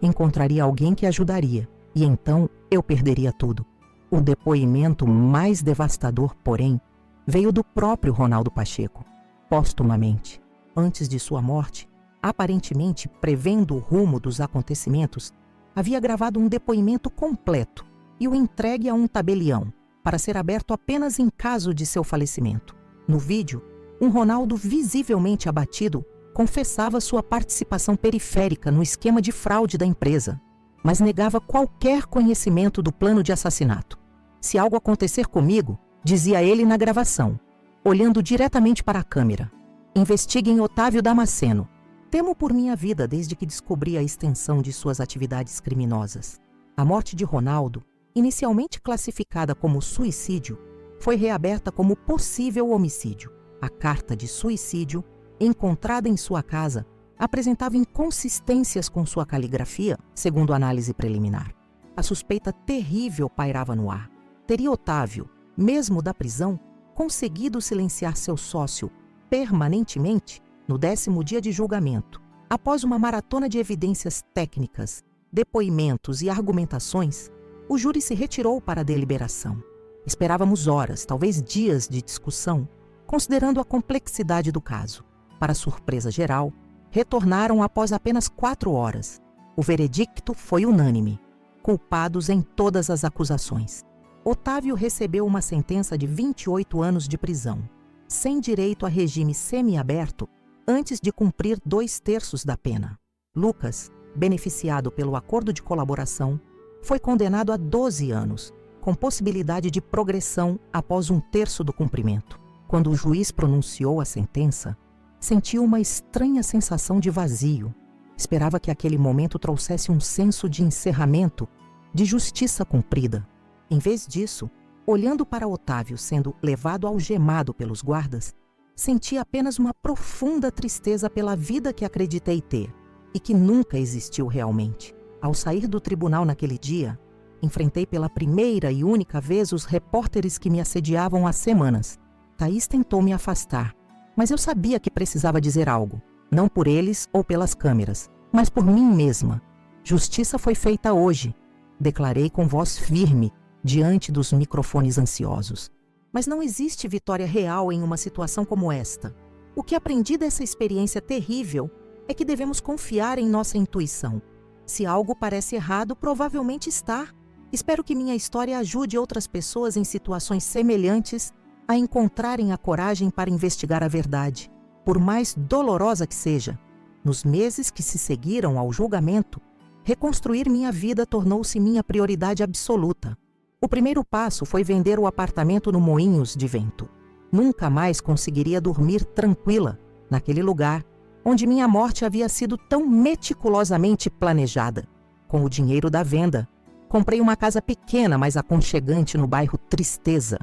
encontraria alguém que ajudaria, e então eu perderia tudo. O depoimento mais devastador, porém, veio do próprio Ronaldo Pacheco, póstumamente. Antes de sua morte, aparentemente prevendo o rumo dos acontecimentos, havia gravado um depoimento completo e o entregue a um tabelião, para ser aberto apenas em caso de seu falecimento. No vídeo, um Ronaldo visivelmente abatido confessava sua participação periférica no esquema de fraude da empresa, mas negava qualquer conhecimento do plano de assassinato. Se algo acontecer comigo, dizia ele na gravação, olhando diretamente para a câmera. Investiguem Otávio Damasceno. Temo por minha vida desde que descobri a extensão de suas atividades criminosas. A morte de Ronaldo, inicialmente classificada como suicídio, foi reaberta como possível homicídio. A carta de suicídio, encontrada em sua casa, apresentava inconsistências com sua caligrafia, segundo análise preliminar. A suspeita terrível pairava no ar. Teria Otávio, mesmo da prisão, conseguido silenciar seu sócio permanentemente no 10º dia de julgamento? Após uma maratona de evidências técnicas, depoimentos e argumentações, o júri se retirou para a deliberação. Esperávamos horas, talvez dias de discussão, considerando a complexidade do caso. Para surpresa geral, retornaram após apenas 4 horas. O veredicto foi unânime. Culpados em todas as acusações. Otávio recebeu uma sentença de 28 anos de prisão, sem direito a regime semiaberto, antes de cumprir 2/3 da pena. Lucas, beneficiado pelo acordo de colaboração, foi condenado a 12 anos, com possibilidade de progressão após 1/3 do cumprimento. Quando o juiz pronunciou a sentença, sentiu uma estranha sensação de vazio. Esperava que aquele momento trouxesse um senso de encerramento, de justiça cumprida. Em vez disso, olhando para Otávio sendo levado algemado pelos guardas, senti apenas uma profunda tristeza pela vida que acreditei ter e que nunca existiu realmente. Ao sair do tribunal naquele dia, enfrentei pela primeira e única vez os repórteres que me assediavam há semanas. Thaís tentou me afastar, mas eu sabia que precisava dizer algo, não por eles ou pelas câmeras, mas por mim mesma. Justiça foi feita hoje, declarei com voz firme diante dos microfones ansiosos. Mas não existe vitória real em uma situação como esta. O que aprendi dessa experiência terrível é que devemos confiar em nossa intuição. Se algo parece errado, provavelmente está. Espero que minha história ajude outras pessoas em situações semelhantes a encontrarem a coragem para investigar a verdade, por mais dolorosa que seja. Nos meses que se seguiram ao julgamento, reconstruir minha vida tornou-se minha prioridade absoluta. O primeiro passo foi vender o apartamento no Moinhos de Vento. Nunca mais conseguiria dormir tranquila naquele lugar onde minha morte havia sido tão meticulosamente planejada. Com o dinheiro da venda, comprei uma casa pequena, mas aconchegante no bairro Tristeza.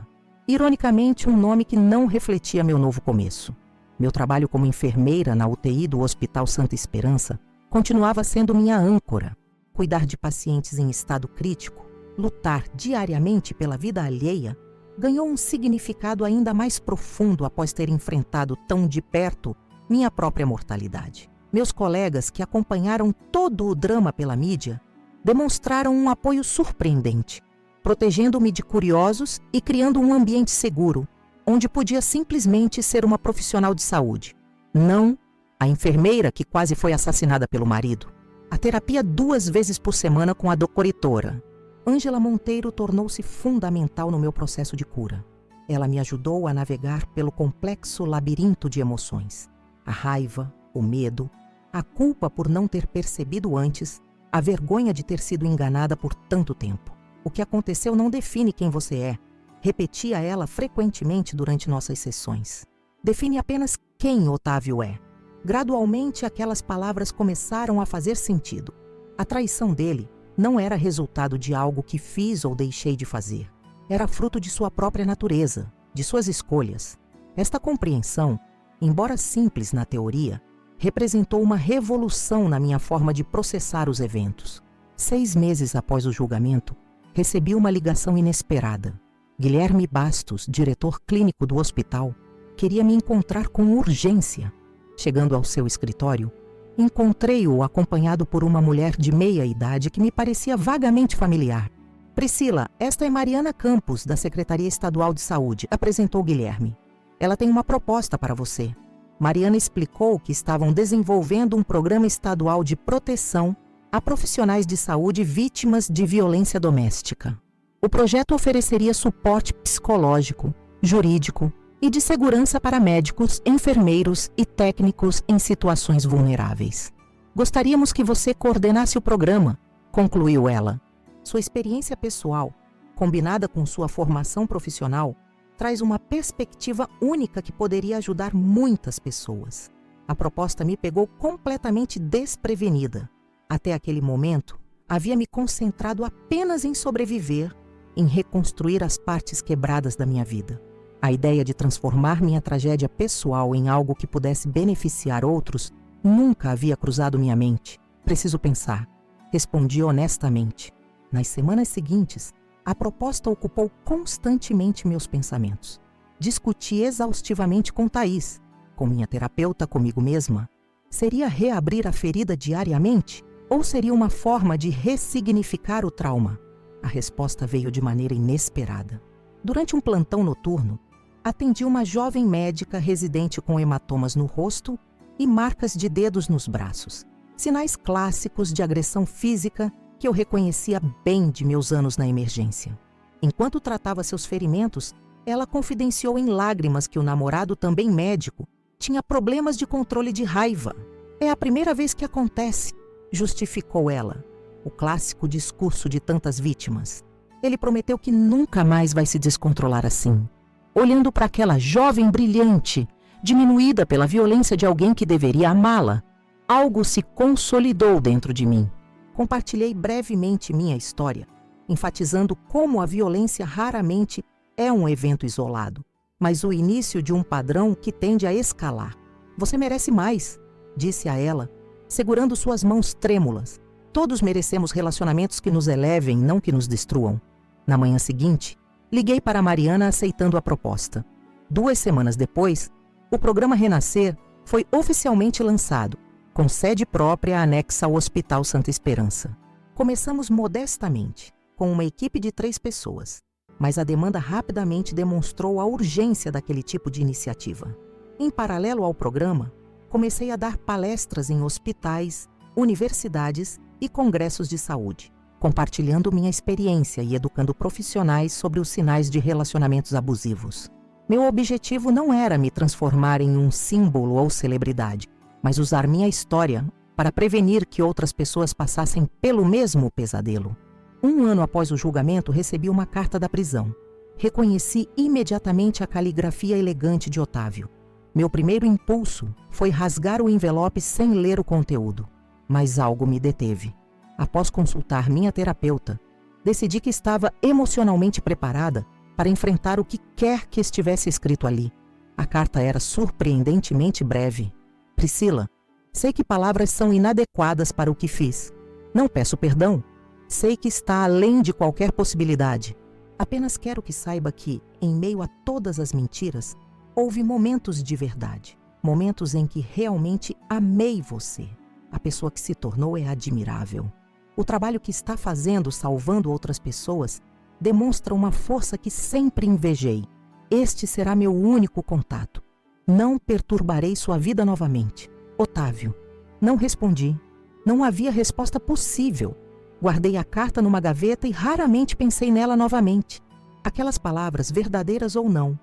Ironicamente, um nome que não refletia meu novo começo. Meu trabalho como enfermeira na UTI do Hospital Santa Esperança continuava sendo minha âncora. Cuidar de pacientes em estado crítico, lutar diariamente pela vida alheia, ganhou um significado ainda mais profundo após ter enfrentado tão de perto minha própria mortalidade. Meus colegas, que acompanharam todo o drama pela mídia, demonstraram um apoio surpreendente, protegendo-me de curiosos e criando um ambiente seguro, onde podia simplesmente ser uma profissional de saúde. Não a enfermeira que quase foi assassinada pelo marido. A terapia 2 vezes por semana com a docoritora. Ângela Monteiro tornou-se fundamental no meu processo de cura. Ela me ajudou a navegar pelo complexo labirinto de emoções. A raiva, o medo, a culpa por não ter percebido antes, a vergonha de ter sido enganada por tanto tempo. O que aconteceu não define quem você é, repetia ela frequentemente durante nossas sessões. Define apenas quem Otávio é. Gradualmente, aquelas palavras começaram a fazer sentido. A traição dele não era resultado de algo que fiz ou deixei de fazer. Era fruto de sua própria natureza, de suas escolhas. Esta compreensão, embora simples na teoria, representou uma revolução na minha forma de processar os eventos. 6 meses após o julgamento, recebi uma ligação inesperada. Guilherme Bastos, diretor clínico do hospital, queria me encontrar com urgência. Chegando ao seu escritório, encontrei-o acompanhado por uma mulher de meia idade que me parecia vagamente familiar. Priscila, esta é Mariana Campos, da Secretaria Estadual de Saúde, apresentou Guilherme. Ela tem uma proposta para você. Mariana explicou que estavam desenvolvendo um programa estadual de proteção a profissionais de saúde vítimas de violência doméstica. O projeto ofereceria suporte psicológico, jurídico e de segurança para médicos, enfermeiros e técnicos em situações vulneráveis. Gostaríamos que você coordenasse o programa, concluiu ela. Sua experiência pessoal, combinada com sua formação profissional, traz uma perspectiva única que poderia ajudar muitas pessoas. A proposta me pegou completamente desprevenida. Até aquele momento, havia me concentrado apenas em sobreviver, em reconstruir as partes quebradas da minha vida. A ideia de transformar minha tragédia pessoal em algo que pudesse beneficiar outros nunca havia cruzado minha mente. Preciso pensar. Respondi honestamente. Nas semanas seguintes, a proposta ocupou constantemente meus pensamentos. Discuti exaustivamente com Thaís, com minha terapeuta, comigo mesma. Seria reabrir a ferida diariamente? Ou seria uma forma de ressignificar o trauma? A resposta veio de maneira inesperada. Durante um plantão noturno, atendi uma jovem médica residente com hematomas no rosto e marcas de dedos nos braços. Sinais clássicos de agressão física que eu reconhecia bem de meus anos na emergência. Enquanto tratava seus ferimentos, ela confidenciou em lágrimas que o namorado, também médico, tinha problemas de controle de raiva. É a primeira vez que acontece, justificou ela. O clássico discurso de tantas vítimas. Ele prometeu que nunca mais vai se descontrolar assim. Olhando para aquela jovem brilhante, diminuída pela violência de alguém que deveria amá-la, algo se consolidou dentro de mim. Compartilhei brevemente minha história, enfatizando como a violência raramente é um evento isolado, mas o início de um padrão que tende a escalar. Você merece mais, disse a ela, segurando suas mãos trêmulas. Todos merecemos relacionamentos que nos elevem, não que nos destruam. Na manhã seguinte, liguei para Mariana aceitando a proposta. 2 semanas depois, o programa Renascer foi oficialmente lançado, com sede própria anexa ao Hospital Santa Esperança. Começamos modestamente, com uma equipe de 3 pessoas, mas a demanda rapidamente demonstrou a urgência daquele tipo de iniciativa. Em paralelo ao programa, comecei a dar palestras em hospitais, universidades e congressos de saúde, compartilhando minha experiência e educando profissionais sobre os sinais de relacionamentos abusivos. Meu objetivo não era me transformar em um símbolo ou celebridade, mas usar minha história para prevenir que outras pessoas passassem pelo mesmo pesadelo. 1 ano após o julgamento, recebi uma carta da prisão. Reconheci imediatamente a caligrafia elegante de Otávio. Meu primeiro impulso foi rasgar o envelope sem ler o conteúdo, mas algo me deteve. Após consultar minha terapeuta, decidi que estava emocionalmente preparada para enfrentar o que quer que estivesse escrito ali. A carta era surpreendentemente breve. Priscila, sei que palavras são inadequadas para o que fiz. Não peço perdão. Sei que está além de qualquer possibilidade. Apenas quero que saiba que, em meio a todas as mentiras, houve momentos de verdade. Momentos em que realmente amei você. A pessoa que se tornou é admirável. O trabalho que está fazendo, salvando outras pessoas, demonstra uma força que sempre invejei. Este será meu único contato. Não perturbarei sua vida novamente. Otávio. Não respondi. Não havia resposta possível. Guardei a carta numa gaveta e raramente pensei nela novamente. Aquelas palavras, verdadeiras ou não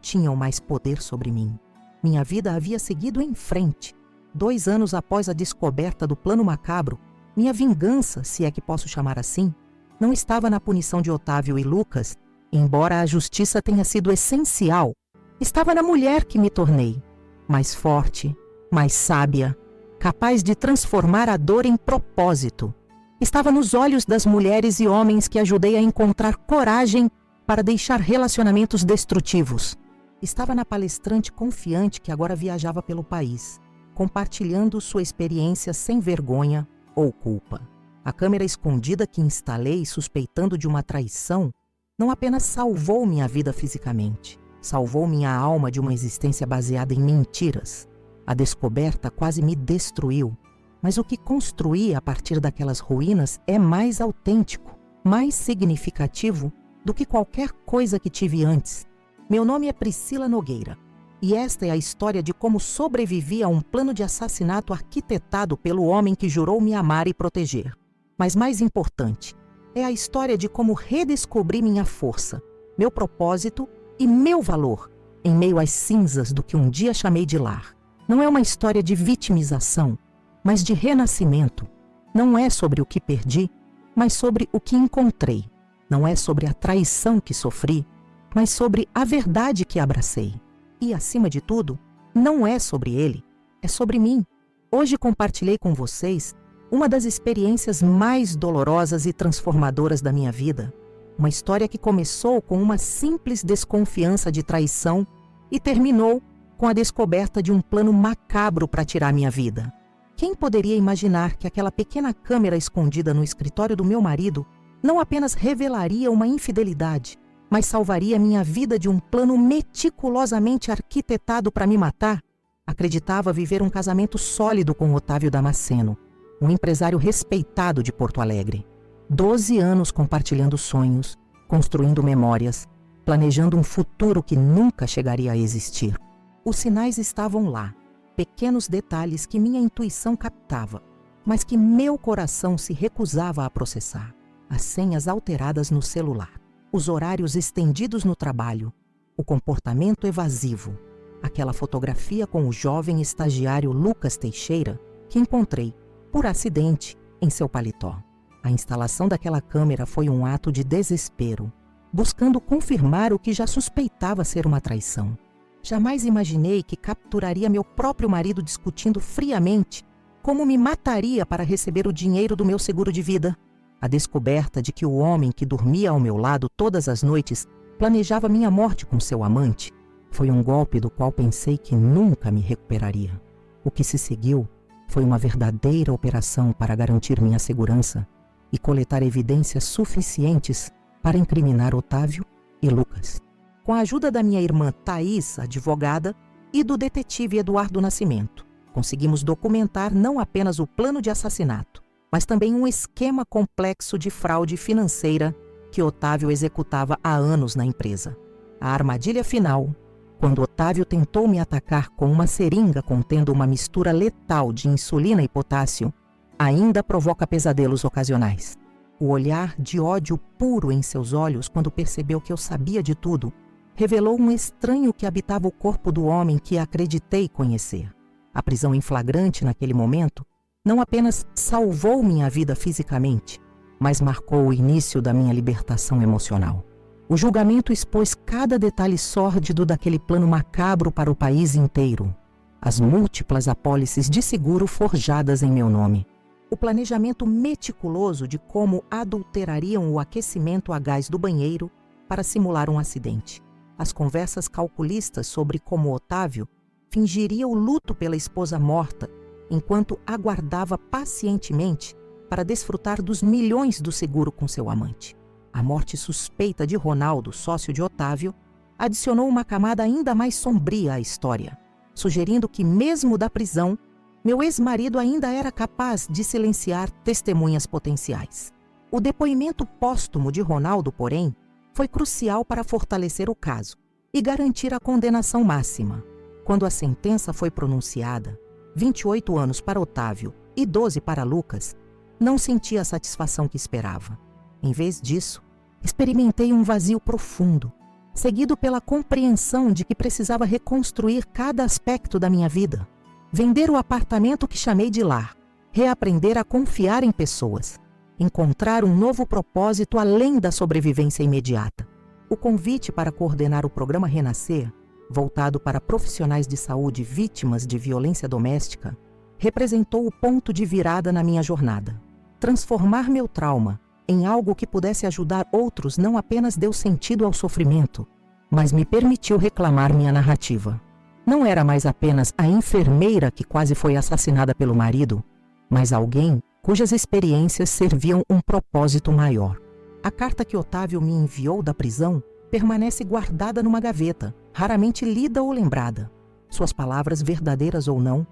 tinham mais poder sobre mim. Minha vida havia seguido em frente. 2 anos após a descoberta do plano macabro, minha vingança, se é que posso chamar assim, não estava na punição de Otávio e Lucas, embora a justiça tenha sido essencial. Estava na mulher que me tornei, mais forte, mais sábia, capaz de transformar a dor em propósito. Estava nos olhos das mulheres e homens que ajudei a encontrar coragem para deixar relacionamentos destrutivos. Estava na palestrante confiante que agora viajava pelo país, compartilhando sua experiência sem vergonha ou culpa. A câmera escondida que instalei suspeitando de uma traição não apenas salvou minha vida fisicamente, salvou minha alma de uma existência baseada em mentiras. A descoberta quase me destruiu, mas o que construí a partir daquelas ruínas é mais autêntico, mais significativo do que qualquer coisa que tive antes. Meu nome é Priscila Nogueira, e esta é a história de como sobrevivi a um plano de assassinato arquitetado pelo homem que jurou me amar e proteger. Mas mais importante, é a história de como redescobri minha força, meu propósito e meu valor em meio às cinzas do que um dia chamei de lar. Não é uma história de vitimização, mas de renascimento. Não é sobre o que perdi, mas sobre o que encontrei. Não é sobre a traição que sofri, mas sobre a verdade que abracei. E, acima de tudo, não é sobre ele, é sobre mim. Hoje compartilhei com vocês uma das experiências mais dolorosas e transformadoras da minha vida. Uma história que começou com uma simples desconfiança de traição e terminou com a descoberta de um plano macabro para tirar minha vida. Quem poderia imaginar que aquela pequena câmera escondida no escritório do meu marido não apenas revelaria uma infidelidade, mas salvaria minha vida de um plano meticulosamente arquitetado para me matar? Acreditava viver um casamento sólido com Otávio Damasceno, um empresário respeitado de Porto Alegre. 12 anos compartilhando sonhos, construindo memórias, planejando um futuro que nunca chegaria a existir. Os sinais estavam lá, pequenos detalhes que minha intuição captava, mas que meu coração se recusava a processar. As senhas alteradas no celular, os horários estendidos no trabalho, o comportamento evasivo, aquela fotografia com o jovem estagiário Lucas Teixeira que encontrei, por acidente, em seu paletó. A instalação daquela câmera foi um ato de desespero, buscando confirmar o que já suspeitava ser uma traição. Jamais imaginei que capturaria meu próprio marido discutindo friamente como me mataria para receber o dinheiro do meu seguro de vida. A descoberta de que o homem que dormia ao meu lado todas as noites planejava minha morte com seu amante foi um golpe do qual pensei que nunca me recuperaria. O que se seguiu foi uma verdadeira operação para garantir minha segurança e coletar evidências suficientes para incriminar Otávio e Lucas. Com a ajuda da minha irmã Thaís, advogada, e do detetive Eduardo Nascimento, conseguimos documentar não apenas o plano de assassinato, mas também um esquema complexo de fraude financeira que Otávio executava há anos na empresa. A armadilha final, quando Otávio tentou me atacar com uma seringa contendo uma mistura letal de insulina e potássio, ainda provoca pesadelos ocasionais. O olhar de ódio puro em seus olhos quando percebeu que eu sabia de tudo, revelou um estranho que habitava o corpo do homem que acreditei conhecer. A prisão em flagrante naquele momento não apenas salvou minha vida fisicamente, mas marcou o início da minha libertação emocional. O julgamento expôs cada detalhe sórdido daquele plano macabro para o país inteiro. As múltiplas apólices de seguro forjadas em meu nome. O planejamento meticuloso de como adulterariam o aquecimento a gás do banheiro para simular um acidente. As conversas calculistas sobre como Otávio fingiria o luto pela esposa morta, enquanto aguardava pacientemente para desfrutar dos milhões do seguro com seu amante. A morte suspeita de Ronaldo, sócio de Otávio, adicionou uma camada ainda mais sombria à história, sugerindo que, mesmo da prisão, meu ex-marido ainda era capaz de silenciar testemunhas potenciais. O depoimento póstumo de Ronaldo, porém, foi crucial para fortalecer o caso e garantir a condenação máxima. Quando a sentença foi pronunciada, 28 anos para Otávio e 12 para Lucas, não senti a satisfação que esperava. Em vez disso, experimentei um vazio profundo, seguido pela compreensão de que precisava reconstruir cada aspecto da minha vida. Vender o apartamento que chamei de lar, reaprender a confiar em pessoas, encontrar um novo propósito além da sobrevivência imediata. O convite para coordenar o programa Renascer, voltado para profissionais de saúde vítimas de violência doméstica, representou o ponto de virada na minha jornada. Transformar meu trauma em algo que pudesse ajudar outros não apenas deu sentido ao sofrimento, mas me permitiu reclamar minha narrativa. Não era mais apenas a enfermeira que quase foi assassinada pelo marido, mas alguém cujas experiências serviam um propósito maior. A carta que Otávio me enviou da prisão permanece guardada numa gaveta, raramente lida ou lembrada. Suas palavras, verdadeiras ou não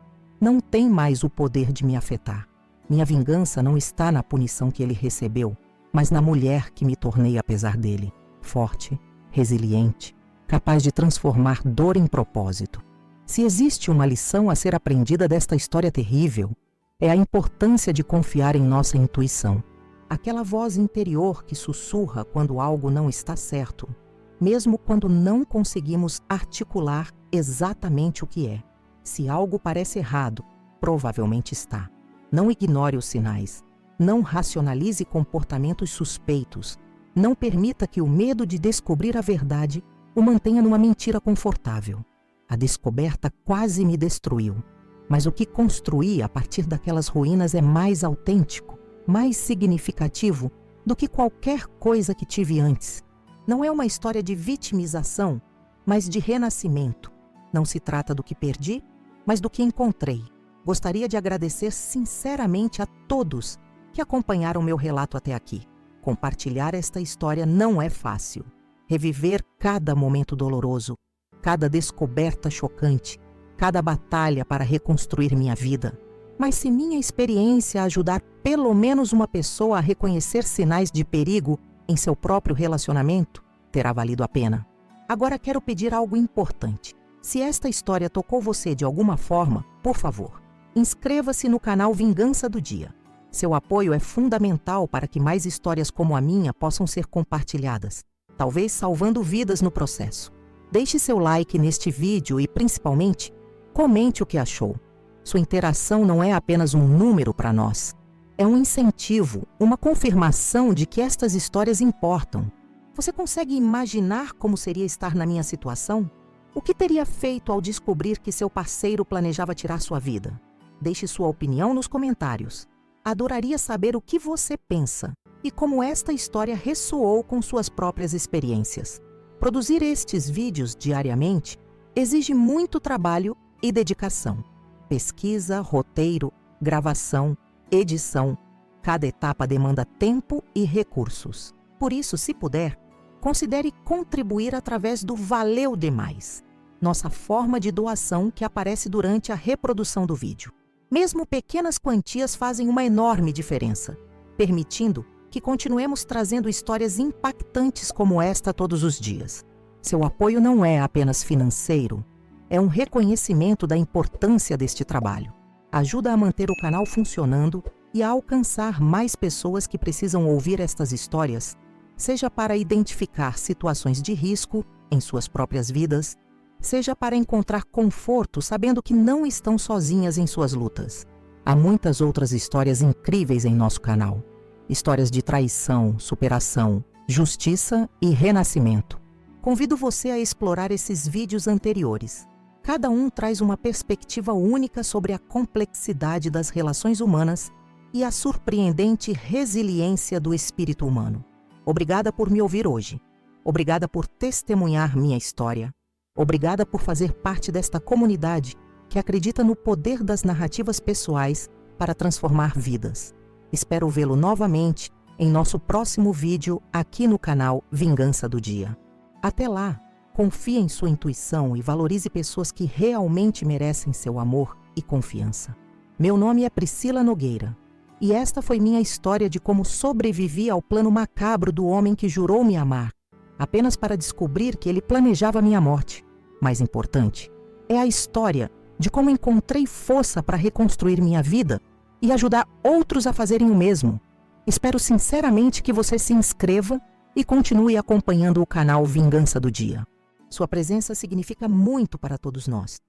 têm mais o poder de me afetar. Minha vingança não está na punição que ele recebeu, mas na mulher que me tornei apesar dele. Forte, resiliente, capaz de transformar dor em propósito. Se existe uma lição a ser aprendida desta história terrível, é a importância de confiar em nossa intuição. Aquela voz interior que sussurra quando algo não está certo, mesmo quando não conseguimos articular exatamente o que é. Se algo parece errado, provavelmente está. Não ignore os sinais. Não racionalize comportamentos suspeitos. Não permita que o medo de descobrir a verdade o mantenha numa mentira confortável. A descoberta quase me destruiu, mas o que construí a partir daquelas ruínas é mais autêntico, mais significativo do que qualquer coisa que tive antes. Não é uma história de vitimização, mas de renascimento. Não se trata do que perdi, mas do que encontrei. Gostaria de agradecer sinceramente a todos que acompanharam meu relato até aqui. Compartilhar esta história não é fácil. Reviver cada momento doloroso, cada descoberta chocante, cada batalha para reconstruir minha vida. Mas se minha experiência ajudar pelo menos uma pessoa a reconhecer sinais de perigo em seu próprio relacionamento, terá valido a pena. Agora quero pedir algo importante. Se esta história tocou você de alguma forma, por favor, inscreva-se no canal Vingança do Dia. Seu apoio é fundamental para que mais histórias como a minha possam ser compartilhadas, talvez salvando vidas no processo. Deixe seu like neste vídeo e, principalmente, comente o que achou. Sua interação não é apenas um número para nós. É um incentivo, uma confirmação de que estas histórias importam. Você consegue imaginar como seria estar na minha situação? O que teria feito ao descobrir que seu parceiro planejava tirar sua vida? Deixe sua opinião nos comentários. Adoraria saber o que você pensa e como esta história ressoou com suas próprias experiências. Produzir estes vídeos diariamente exige muito trabalho e dedicação. Pesquisa, roteiro, gravação, edição. Cada etapa demanda tempo e recursos. Por isso, se puder, considere contribuir através do Valeu Demais, nossa forma de doação que aparece durante a reprodução do vídeo. Mesmo pequenas quantias fazem uma enorme diferença, permitindo que continuemos trazendo histórias impactantes como esta todos os dias. Seu apoio não é apenas financeiro, é um reconhecimento da importância deste trabalho. Ajuda a manter o canal funcionando e a alcançar mais pessoas que precisam ouvir estas histórias, seja para identificar situações de risco em suas próprias vidas, seja para encontrar conforto sabendo que não estão sozinhas em suas lutas. Há muitas outras histórias incríveis em nosso canal. Histórias de traição, superação, justiça e renascimento. Convido você a explorar esses vídeos anteriores. Cada um traz uma perspectiva única sobre a complexidade das relações humanas e a surpreendente resiliência do espírito humano. Obrigada por me ouvir hoje. Obrigada por testemunhar minha história. Obrigada por fazer parte desta comunidade que acredita no poder das narrativas pessoais para transformar vidas. Espero vê-lo novamente em nosso próximo vídeo aqui no canal Vingança do Dia. Até lá, confie em sua intuição e valorize pessoas que realmente merecem seu amor e confiança. Meu nome é Priscila Nogueira e esta foi minha história de como sobrevivi ao plano macabro do homem que jurou me amar, apenas para descobrir que ele planejava minha morte. Mais importante, é a história de como encontrei força para reconstruir minha vida e ajudar outros a fazerem o mesmo. Espero sinceramente que você se inscreva e continue acompanhando o canal Vingança do Dia. Sua presença significa muito para todos nós.